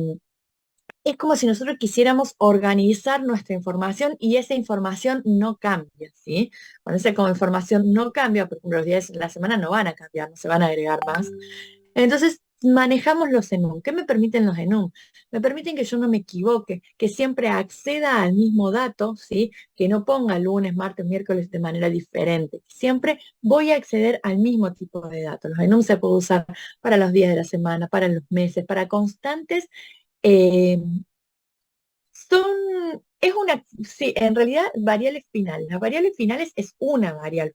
es como si nosotros quisiéramos organizar nuestra información y esa información no cambia, ¿sí? Cuando esa como información no cambia, por ejemplo, los días de la semana no van a cambiar, no se van a agregar más. Entonces, manejamos los enum. ¿Qué me permiten los enum? Me permiten que yo no me equivoque, que siempre acceda al mismo dato, ¿sí? Que no ponga lunes, martes, miércoles de manera diferente. Siempre voy a acceder al mismo tipo de datos. Los enum se puede usar para los días de la semana, para los meses, para constantes. eh, sí, en realidad variables finales. Las variables finales es una variable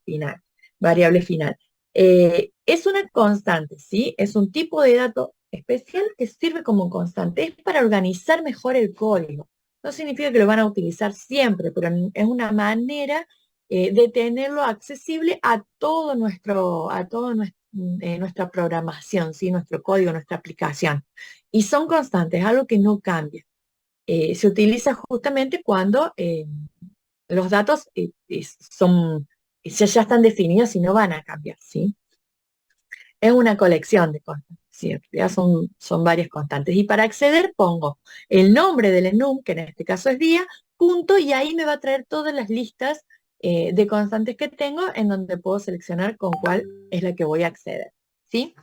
final. Es una constante, ¿sí? Es un tipo de dato especial que sirve como constante. Es para organizar mejor el código. No significa que lo van a utilizar siempre, pero es una manera de tenerlo accesible a nuestra programación, ¿sí? Nuestro código, nuestra aplicación. Y son constantes, algo que no cambia. Se utiliza justamente cuando los datos ya están definidos y no van a cambiar, ¿sí? Es una colección de constantes, ¿sí? En realidad son varias constantes. Y para acceder pongo el nombre del enum, que en este caso es día, punto, y ahí me va a traer todas las listas de constantes que tengo en donde puedo seleccionar con cuál es la que voy a acceder, ¿sí?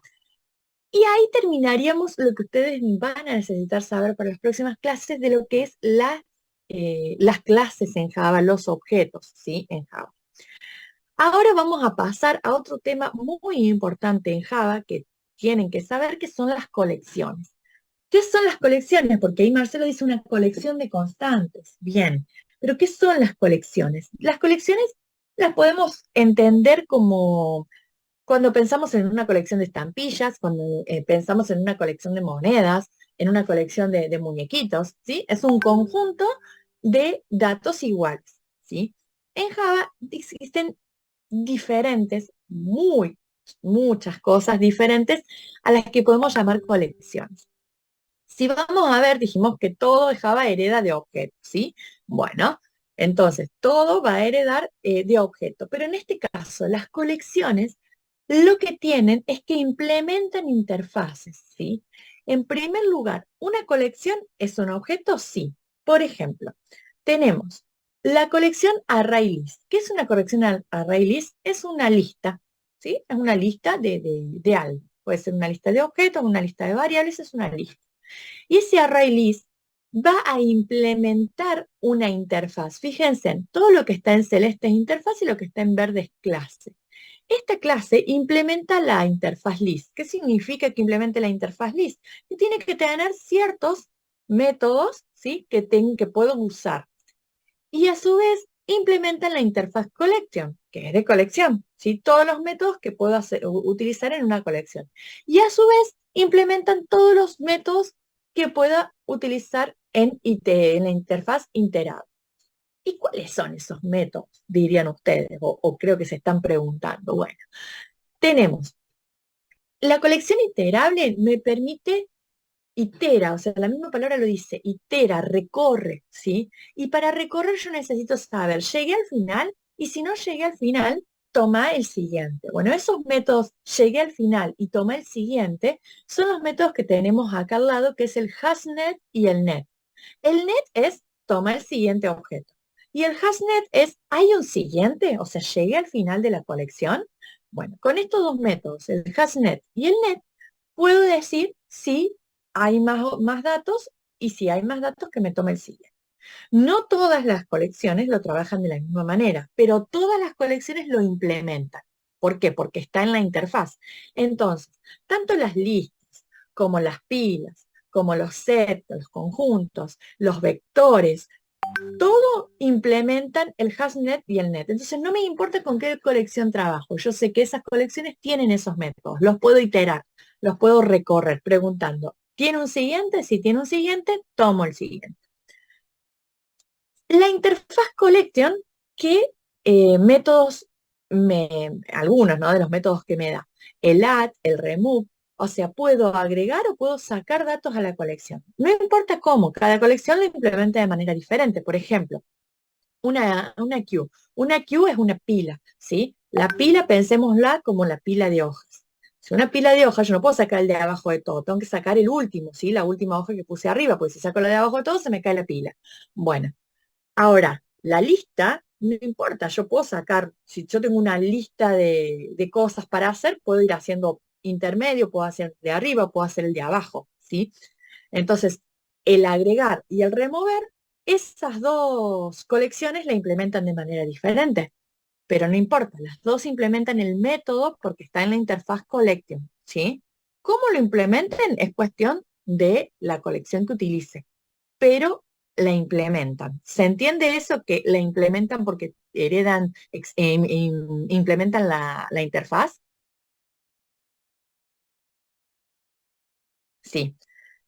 Y ahí terminaríamos lo que ustedes van a necesitar saber para las próximas clases de lo que es las clases en Java, los objetos, ¿sí? En Java. Ahora vamos a pasar a otro tema muy importante en Java que tienen que saber, que son las colecciones. ¿Qué son las colecciones? Porque ahí Marcelo dice una colección de constantes. Bien, Pero ¿qué son las colecciones? Las colecciones las podemos entender como cuando pensamos en una colección de estampillas, cuando pensamos en una colección de monedas, en una colección de muñequitos, ¿sí? Es un conjunto de datos iguales, ¿sí? En Java existen diferentes, muchas cosas diferentes a las que podemos llamar colecciones. Si vamos a ver, dijimos que todo de Java hereda de objetos, ¿sí? Bueno, entonces todo va a heredar de objeto, pero en este caso las colecciones lo que tienen es que implementan interfaces, ¿sí? En primer lugar, ¿una colección es un objeto? Sí. Por ejemplo, tenemos la colección ArrayList. ¿Qué es una colección ArrayList? Es una lista, ¿sí? Es una lista de algo. Puede ser una lista de objetos, una lista de variables, es una lista. Y ese array list va a implementar una interfaz. Fíjense, todo lo que está en celeste es interfaz y lo que está en verde es clase. Esta clase implementa la interfaz list. ¿Qué significa que implemente la interfaz list? Que tiene que tener ciertos métodos, ¿sí? que puedo usar. Y a su vez implementan la interfaz collection, que es de colección, ¿sí? Todos los métodos que puedo utilizar en una colección. Y a su vez implementan todos los métodos que pueda utilizar en la interfaz iterable. ¿Y cuáles son esos métodos? Dirían ustedes, o creo que se están preguntando. Bueno, tenemos la colección iterable me permite itera, o sea, la misma palabra lo dice, itera, recorre, ¿sí? Y para recorrer yo necesito saber, llegué al final y si no llegué al final, toma el siguiente. Bueno, esos métodos, llegué al final y toma el siguiente, son los métodos que tenemos acá al lado, que es el hasNet y el net. El net es toma el siguiente objeto. Y el hasNet es, ¿hay un siguiente? O sea, llegué al final de la colección. Bueno, con estos dos métodos, el hasNet y el net, puedo decir si hay más datos y si hay más datos que me tome el siguiente. No todas las colecciones lo trabajan de la misma manera, pero todas las colecciones lo implementan. ¿Por qué? Porque está en la interfaz. Entonces, tanto las listas como las pilas, como los sets, los conjuntos, los vectores, todo implementan el hasNet y el net. Entonces no me importa con qué colección trabajo. Yo sé que esas colecciones tienen esos métodos. Los puedo iterar, los puedo recorrer preguntando, ¿tiene un siguiente? Si tiene un siguiente, tomo el siguiente. La interfaz collection, ¿qué métodos algunos, ¿no? De los métodos que me da? El add, el remove, o sea, puedo agregar o puedo sacar datos a la colección. No importa cómo, cada colección lo implementa de manera diferente. Por ejemplo, una queue. Una queue es una pila, ¿sí? La pila, pensémosla como la pila de hojas. Si una pila de hojas, yo no puedo sacar el de abajo de todo, tengo que sacar el último, ¿sí? La última hoja que puse arriba, porque si saco la de abajo de todo, se me cae la pila. Bueno, ahora, la lista, no importa, yo puedo sacar, si yo tengo una lista de cosas para hacer, puedo ir haciendo intermedio, puedo hacer de arriba, puedo hacer el de abajo, ¿sí? Entonces, el agregar y el remover, esas dos colecciones la implementan de manera diferente, pero no importa, las dos implementan el método porque está en la interfaz collection, ¿sí? ¿Cómo lo implementen? Es cuestión de la colección que utilice, pero la implementan. ¿Se entiende eso? Que la implementan porque heredan, implementan la interfaz. Sí.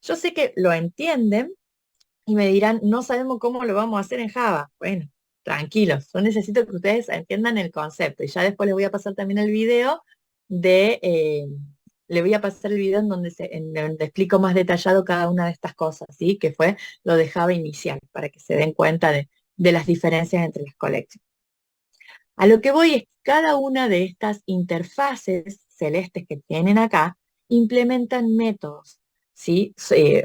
Yo sé que lo entienden y me dirán, no sabemos cómo lo vamos a hacer en Java. Bueno, tranquilos, yo necesito que ustedes entiendan el concepto y ya después les voy a pasar también el video le voy a pasar el video en donde explico más detallado cada una de estas cosas, ¿sí? Que fue lo de Java inicial, para que se den cuenta de las diferencias entre las colecciones. A lo que voy es que cada una de estas interfaces celestes que tienen acá implementan métodos, ¿sí?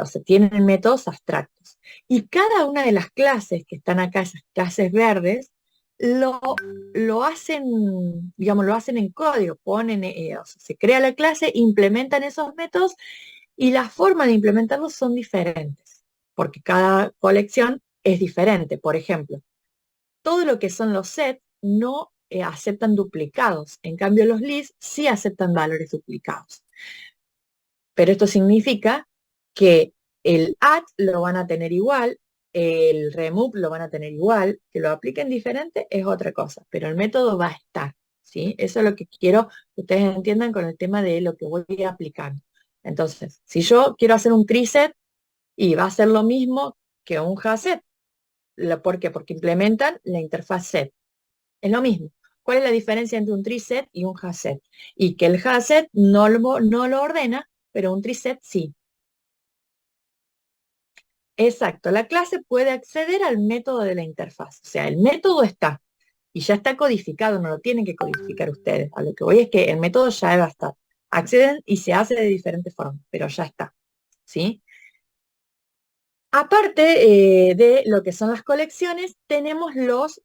O sea, tienen métodos abstractos. Y cada una de las clases que están acá, esas clases verdes, lo, lo hacen, digamos, lo hacen en código, o sea, se crea la clase, implementan esos métodos y la forma de implementarlos son diferentes, porque cada colección es diferente. Por ejemplo, todo lo que son los sets no aceptan duplicados. En cambio, los lists sí aceptan valores duplicados. Pero esto significa que el add lo van a tener igual, El remove lo van a tener igual, que lo apliquen diferente es otra cosa, pero el método va a estar, ¿sí? Eso es lo que quiero que ustedes entiendan con el tema de lo que voy a aplicar. Entonces, si yo quiero hacer un tree-set, y va a ser lo mismo que un hasset. ¿Por qué? Porque implementan la interfaz set. Es lo mismo. ¿Cuál es la diferencia entre un tree set y un hasset? Y que el hasset no lo ordena, pero un tree set sí. Exacto, la clase puede acceder al método de la interfaz. O sea, el método está y ya está codificado, no lo tienen que codificar ustedes. A lo que voy es que el método ya va a estar. Acceden y se hace de diferentes formas, pero ya está. ¿Sí? Aparte de lo que son las colecciones, tenemos los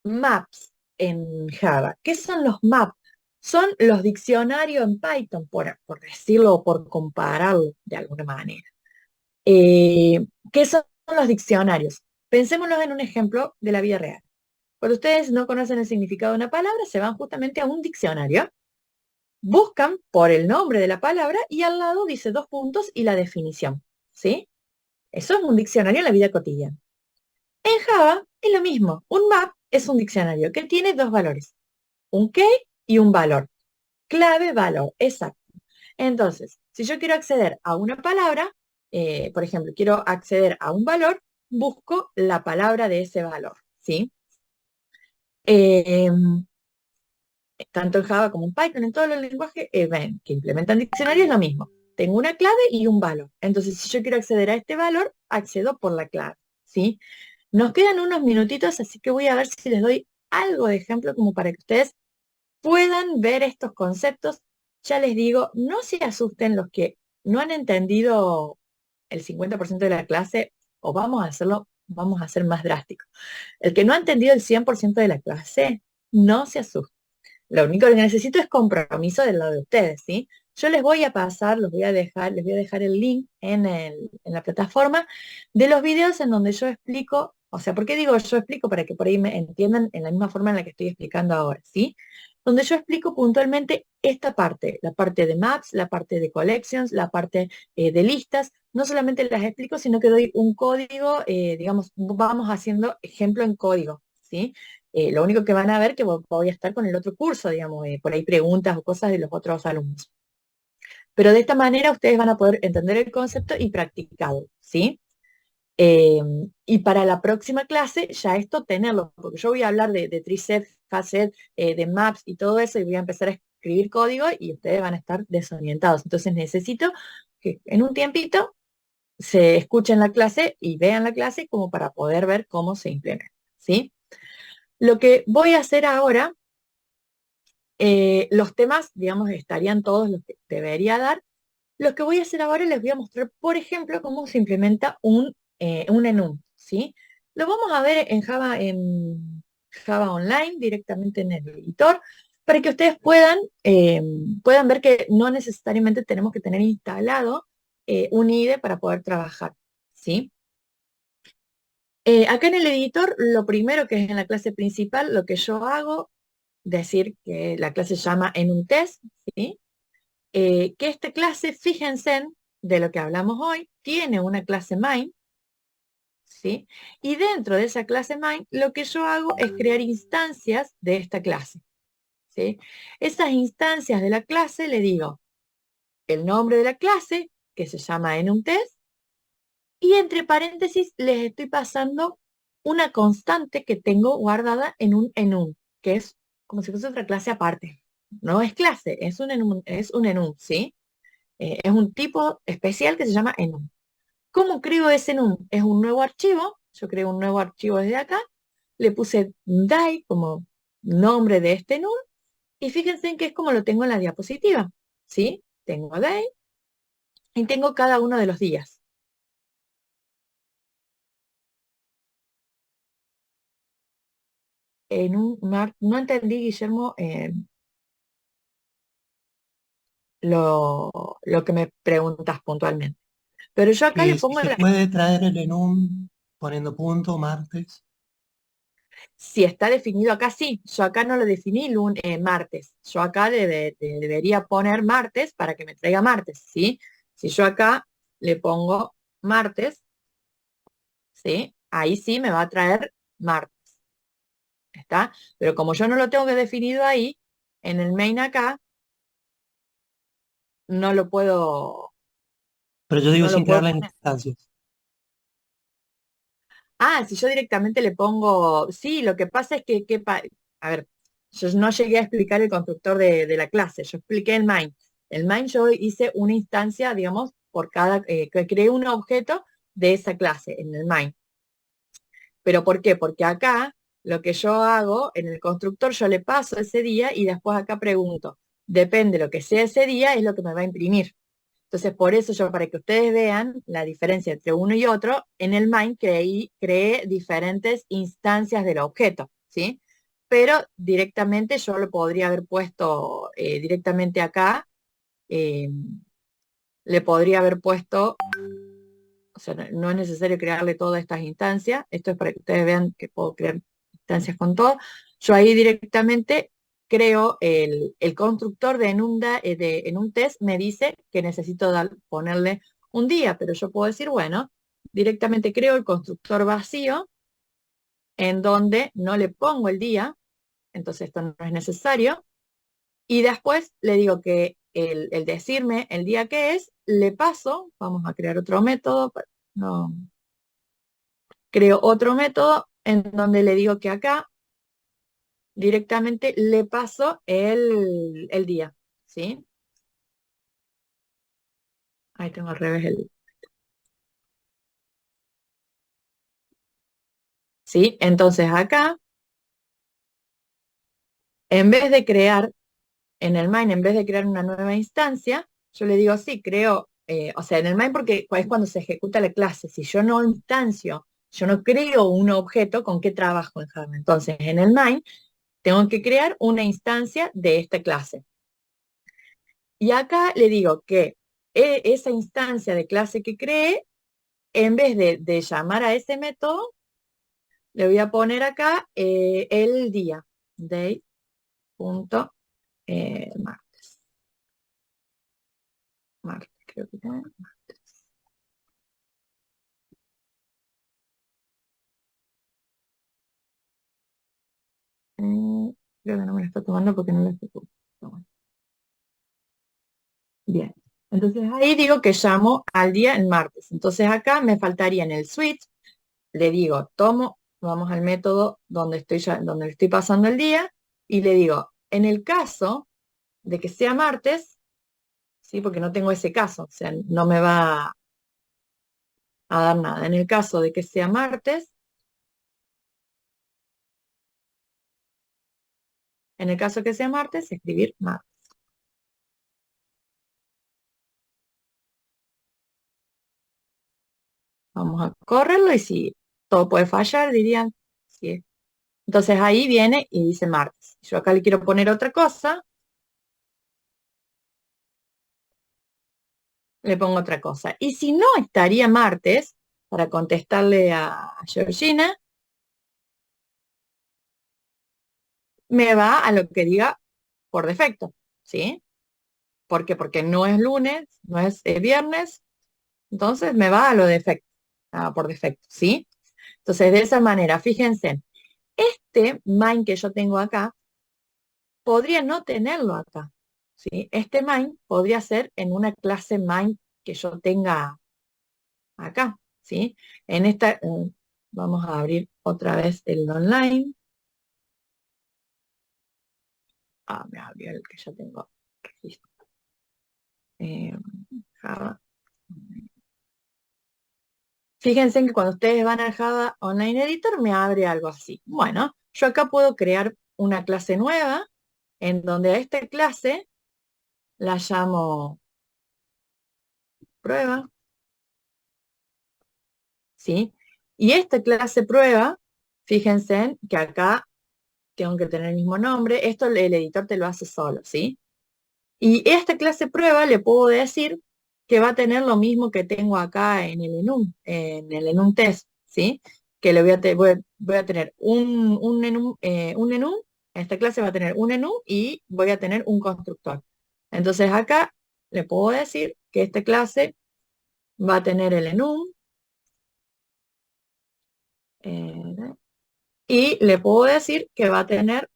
maps en Java. ¿Qué son los maps? Son los diccionarios en Python, por decirlo o por compararlo de alguna manera. ¿Qué son los diccionarios? Pensémoslo en un ejemplo de la vida real. Cuando ustedes no conocen el significado de una palabra, se van justamente a un diccionario, buscan por el nombre de la palabra y al lado dice dos puntos y la definición. ¿Sí? Eso es un diccionario en la vida cotidiana. En Java es lo mismo. Un map es un diccionario que tiene dos valores, un key y un valor. Clave, valor, exacto. Entonces, si yo quiero acceder a una palabra, por ejemplo, quiero acceder a un valor, busco la palabra de ese valor, ¿sí? Eh, Tanto en Java como en Python, en todos los lenguajes que implementan diccionarios es lo mismo. Tengo una clave y un valor. Entonces, si yo quiero acceder a este valor, accedo por la clave, ¿sí? Nos quedan unos minutitos, así que voy a ver si les doy algo de ejemplo como para que ustedes puedan ver estos conceptos. Ya les digo, no se asusten los que no han entendido el 50% de la clase, o vamos a hacer más drástico. El que no ha entendido el 100% de la clase, no se asuste. Lo único que necesito es compromiso del lado de ustedes, ¿sí? Yo les voy a pasar, les voy a dejar el link en la plataforma de los videos en donde yo explico, o sea, ¿por qué digo yo explico? Para que por ahí me entiendan en la misma forma en la que estoy explicando ahora, ¿sí? Donde yo explico puntualmente esta parte, la parte de maps, la parte de collections, la parte de listas. No solamente las explico, sino que doy un código, digamos, vamos haciendo ejemplo en código, ¿sí? Lo único que van a ver que voy a estar con el otro curso, digamos, por ahí preguntas o cosas de los otros alumnos. Pero de esta manera ustedes van a poder entender el concepto y practicarlo, ¿sí? Eh, y para la próxima clase ya esto tenerlo, porque yo voy a hablar de tricep, facet, de maps y todo eso y voy a empezar a escribir código y ustedes van a estar desorientados. Entonces necesito que en un tiempito se escuchen la clase y vean la clase como para poder ver cómo se implementa, ¿sí? Lo que voy a hacer ahora, los temas, digamos, estarían todos los que debería dar. Lo que voy a hacer ahora les voy a mostrar, por ejemplo, cómo se implementa un enum, ¿sí? Lo vamos a ver en Java Online, directamente en el editor, para que ustedes puedan ver que no necesariamente tenemos que tener instalado un IDE para poder trabajar, ¿sí? Acá en el editor, lo primero que es en la clase principal, lo que yo hago, decir que la clase se llama enumTest, ¿sí? Que esta clase, fíjense, de lo que hablamos hoy, tiene una clase main, ¿sí? Y dentro de esa clase main, lo que yo hago es crear instancias de esta clase, ¿sí? Esas instancias de la clase le digo el nombre de la clase, que se llama enumTest, y entre paréntesis les estoy pasando una constante que tengo guardada en un enum, que es como si fuese otra clase aparte. No es clase, es un enum, ¿sí? Es un tipo especial que se llama enum. ¿Cómo creo ese enum? Es un nuevo archivo, yo creo un nuevo archivo desde acá, le puse die como nombre de este enum, y fíjense en que es como lo tengo en la diapositiva, ¿sí? Tengo die y tengo cada uno de los días. No entendí, Guillermo, lo que me preguntas puntualmente. Pero yo acá le Que si pongo se la, puede traer el enum poniendo punto, martes. si está definido acá, sí. Yo acá no lo definí martes. Yo acá debería poner martes para que me traiga martes, ¿sí? Si yo acá le pongo martes, ¿sí? Ahí sí me va a traer martes, ¿está? Pero como yo no lo tengo que definido ahí, en el main acá, no lo puedo, Pero yo digo no lo sin crear puedo las poner. instancias. Ah, si yo directamente le pongo, sí, lo que pasa es a ver, yo no llegué a explicar el constructor de la clase, yo expliqué el main. El main yo hice una instancia, digamos, por cada, que creé un objeto de esa clase en el main. ¿Pero por qué? Porque acá lo que yo hago en el constructor, yo le paso ese día y después acá pregunto, depende de lo que sea ese día, es lo que me va a imprimir. Entonces, por eso yo, para que ustedes vean la diferencia entre uno y otro, en el main creé diferentes instancias del objeto, ¿sí? Pero directamente yo lo podría haber puesto directamente acá, eh, le podría haber puesto, o sea, no es necesario crearle todas estas instancias, esto es para que ustedes vean que puedo crear instancias con todo. Yo ahí directamente creo el constructor en un test me dice que necesito ponerle un día, pero yo puedo decir, bueno, directamente creo el constructor vacío en donde no le pongo el día, entonces esto no es necesario, y después le digo que el decirme el día que es, le paso, vamos a crear otro método, no, creo otro método en donde le digo que acá directamente le paso el día, ¿sí? Ahí tengo al revés ¿sí? Entonces acá, en vez de crear, en el main, en vez de crear una nueva instancia, yo le digo, sí, creo, o sea, en el main porque es cuando se ejecuta la clase. Si yo no instancio, yo no creo un objeto, ¿con qué trabajo en Java? Entonces, en el main, tengo que crear una instancia de esta clase. Y acá le digo que esa instancia de clase que creé, en vez de llamar a ese método, le voy a poner acá el día, day.martes. Martes, creo que era martes. Creo que no me lo está tomando porque no lo estoy tomando. Bien. Entonces ahí digo que llamo al día el martes. Entonces acá me faltaría en el switch, le digo, vamos al método donde le estoy pasando el día, y le digo, en el caso de que sea martes, ¿sí? Porque no tengo ese caso, o sea, no me va a dar nada. En el caso de que sea martes, en el caso de que sea martes, escribir martes. Vamos a correrlo y si todo puede fallar, dirían, sí. Entonces ahí viene y dice martes. Yo acá le quiero poner otra cosa, le pongo otra cosa. Y si no estaría martes, para contestarle a Georgina, me va a lo que diga por defecto, ¿sí? ¿Por qué? Porque no es lunes, no es viernes, entonces me va a lo defecto, por defecto, ¿sí? Entonces, de esa manera, fíjense, este main que yo tengo acá, podría no tenerlo acá, ¿sí? Este main podría ser en una clase main que yo tenga acá, ¿sí? En esta, vamos a abrir otra vez el online. Me abrió el que ya tengo registro. Java. Fíjense que cuando ustedes van al Java Online Editor me abre algo así. Bueno, yo acá puedo crear una clase nueva en donde a esta clase la llamo prueba, ¿sí? Y esta clase prueba, fíjense que acá tengo que tener el mismo nombre, esto el editor te lo hace solo, ¿sí? Y esta clase prueba le puedo decir que va a tener lo mismo que tengo acá en el enum test, ¿sí? Que le voy a tener un enum, esta clase va a tener un enum y voy a tener un constructor. Entonces acá le puedo decir que esta clase va a tener el enum y le puedo decir que va a tener,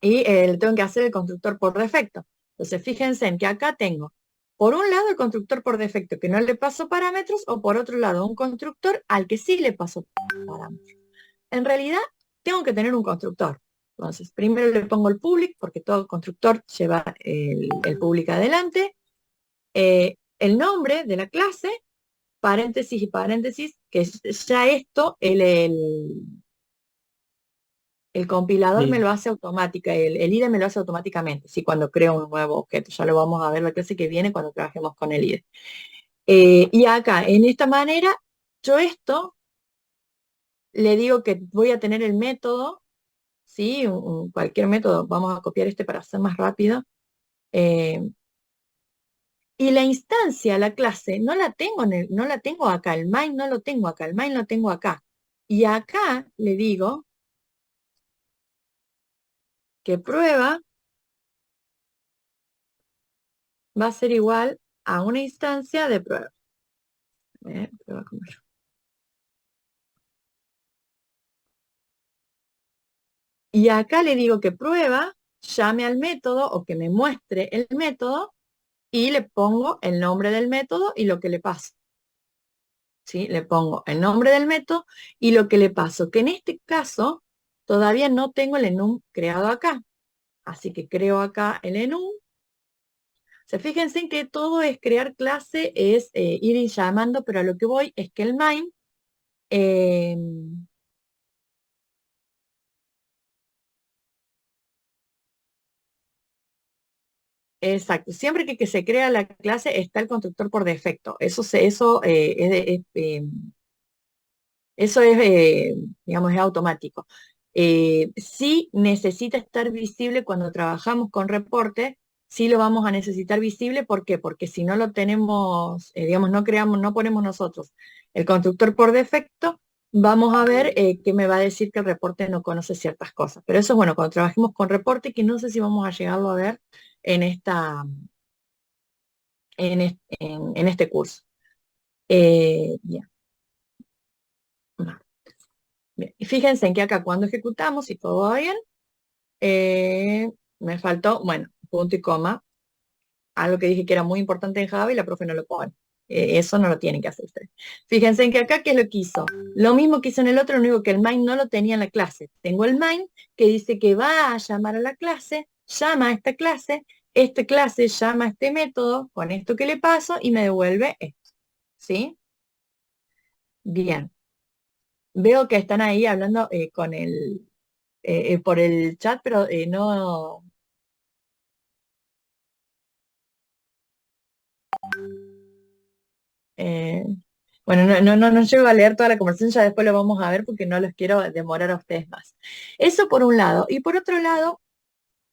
y le tengo que hacer el constructor por defecto. Entonces, fíjense en que acá tengo, por un lado, el constructor por defecto, que no le paso parámetros, o por otro lado, un constructor al que sí le paso parámetros. En realidad, tengo que tener un constructor. Entonces, primero le pongo el public, porque todo constructor lleva el public adelante, el nombre de la clase, paréntesis y paréntesis, que ya esto, el compilador me Sí. lo hace automática, el IDE me lo hace automáticamente, ¿sí? Cuando creo un nuevo objeto. Ya lo vamos a ver la clase que viene cuando trabajemos con el IDE. Y acá, en esta manera, yo esto le digo que voy a tener el método, ¿sí? Cualquier método, vamos a copiar este para hacer más rápido. Y la instancia, la clase, no la tengo, no la tengo acá, el main no lo tengo acá, el main lo tengo acá. Y acá le digo que prueba va a ser igual a una instancia de prueba. Prueba como yo. Y acá le digo que prueba, llame al método o que me muestre el método y le pongo el nombre del método y lo que le paso. ¿Sí? Le pongo el nombre del método y lo que le paso, que en este caso todavía no tengo el enum creado acá. Así que creo acá el enum. O sea, fíjense en que todo es crear clase, es ir llamando, pero a lo que voy es que el main eh, exacto. Siempre que se crea la clase está el constructor por defecto. Eso es, digamos, es automático. Sí necesita estar visible cuando trabajamos con reporte, sí lo vamos a necesitar visible. ¿Por qué? Porque si no lo tenemos, digamos, no creamos, no ponemos nosotros el constructor por defecto, vamos a ver que me va a decir que el reporte no conoce ciertas cosas. Pero eso es bueno, cuando trabajemos con reporte, que no sé si vamos a llegarlo a ver en en este curso. Bien. Bien. Y fíjense en que acá cuando ejecutamos y todo va bien, me faltó, bueno, punto y coma, algo que dije que era muy importante en Java y la profe no lo pone. Eso no lo tienen que hacer ustedes. Fíjense en que acá, ¿qué es lo que hizo? Lo mismo que hizo en el otro, lo único que el main no lo tenía en la clase. Tengo el main que dice que va a llamar a la clase, llama a esta clase llama a este método con esto que le paso y me devuelve esto. ¿Sí? Bien. Veo que están ahí hablando por el chat, pero no. eh, bueno, no llego a leer toda la conversación, ya después lo vamos a ver porque no los quiero demorar a ustedes más. Eso por un lado. Y por otro lado,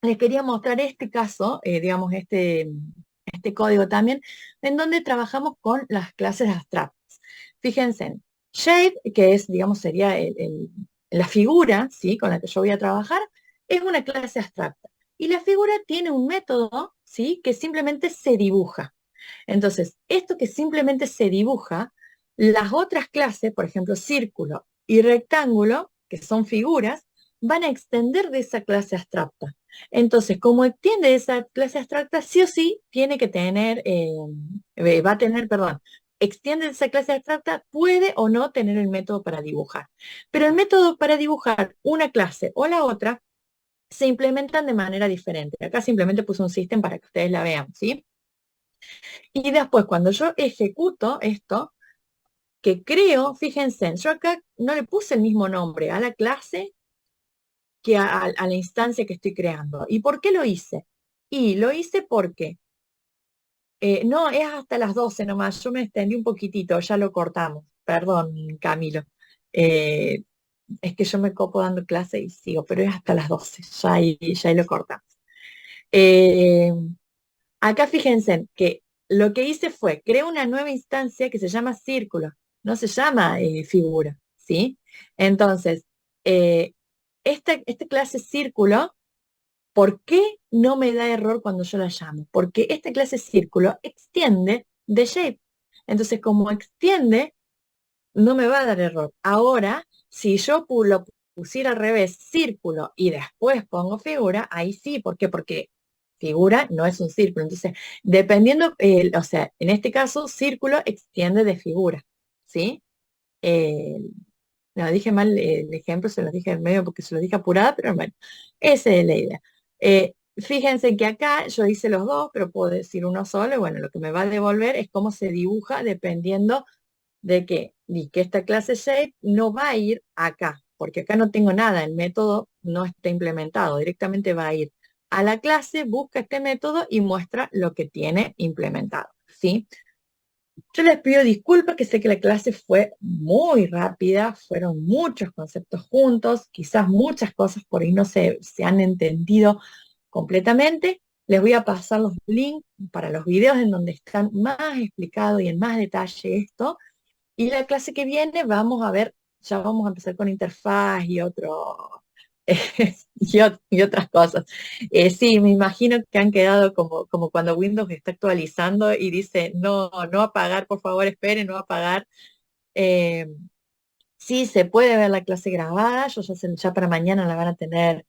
les quería mostrar este caso, digamos, este código también, en donde trabajamos con las clases abstractas. Fíjense, shape, que es, digamos, sería la figura, ¿sí? Con la que yo voy a trabajar, es una clase abstracta. Y la figura tiene un método, ¿sí? Que simplemente se dibuja. Entonces, esto que simplemente se dibuja, las otras clases, por ejemplo, círculo y rectángulo, que son figuras, van a extender de esa clase abstracta. Entonces, como extiende esa clase abstracta, sí o sí tiene que tener, va a tener, perdón, extiende esa clase abstracta, puede o no tener el método para dibujar. Pero el método para dibujar una clase o la otra se implementan de manera diferente. Acá simplemente puse un system para que ustedes la vean, ¿sí? Y después, cuando yo ejecuto esto, que creo, fíjense, yo acá no le puse el mismo nombre a la clase que a la instancia que estoy creando. ¿Y por qué lo hice? Y lo hice porque, no, es hasta las 12 nomás, yo me extendí un poquitito, ya lo cortamos. Perdón, Camilo. Eh, es que yo me copo dando clase y sigo, pero es hasta las 12, ya ahí lo cortamos. Eh, Acá fíjense que lo que hice fue, creé una nueva instancia que se llama círculo, no se llama figura, ¿sí? Entonces, eh, esta clase círculo, ¿por qué no me da error cuando yo la llamo? Porque esta clase círculo extiende de shape. Entonces, como extiende, no me va a dar error. Ahora, si yo lo pusiera al revés, círculo, y después pongo figura, ahí sí, ¿por qué? Porque figura no es un círculo. Entonces, dependiendo, o sea, en este caso, círculo extiende de figura, ¿sí? Eh, no, dije mal el ejemplo, se los dije en medio porque se los dije apurada, pero bueno, esa es la idea. Fíjense que acá yo hice los dos, pero puedo decir uno solo, y bueno, lo que me va a devolver es cómo se dibuja dependiendo de que, y que esta clase shape no va a ir acá, porque acá no tengo nada, el método no está implementado, directamente va a ir a la clase, busca este método y muestra lo que tiene implementado, ¿sí? Yo les pido disculpas, que sé que la clase fue muy rápida, fueron muchos conceptos juntos, quizás muchas cosas por ahí no se han entendido completamente. Les voy a pasar los links para los videos en donde están más explicado y en más detalle esto. Y la clase que viene vamos a ver, ya vamos a empezar con interfaz y y otras cosas. Sí, me imagino que han quedado como cuando Windows está actualizando y dice, no, no apagar, por favor, esperen, no apagar. Eh, sí, se puede ver la clase grabada, ya para mañana la van a tener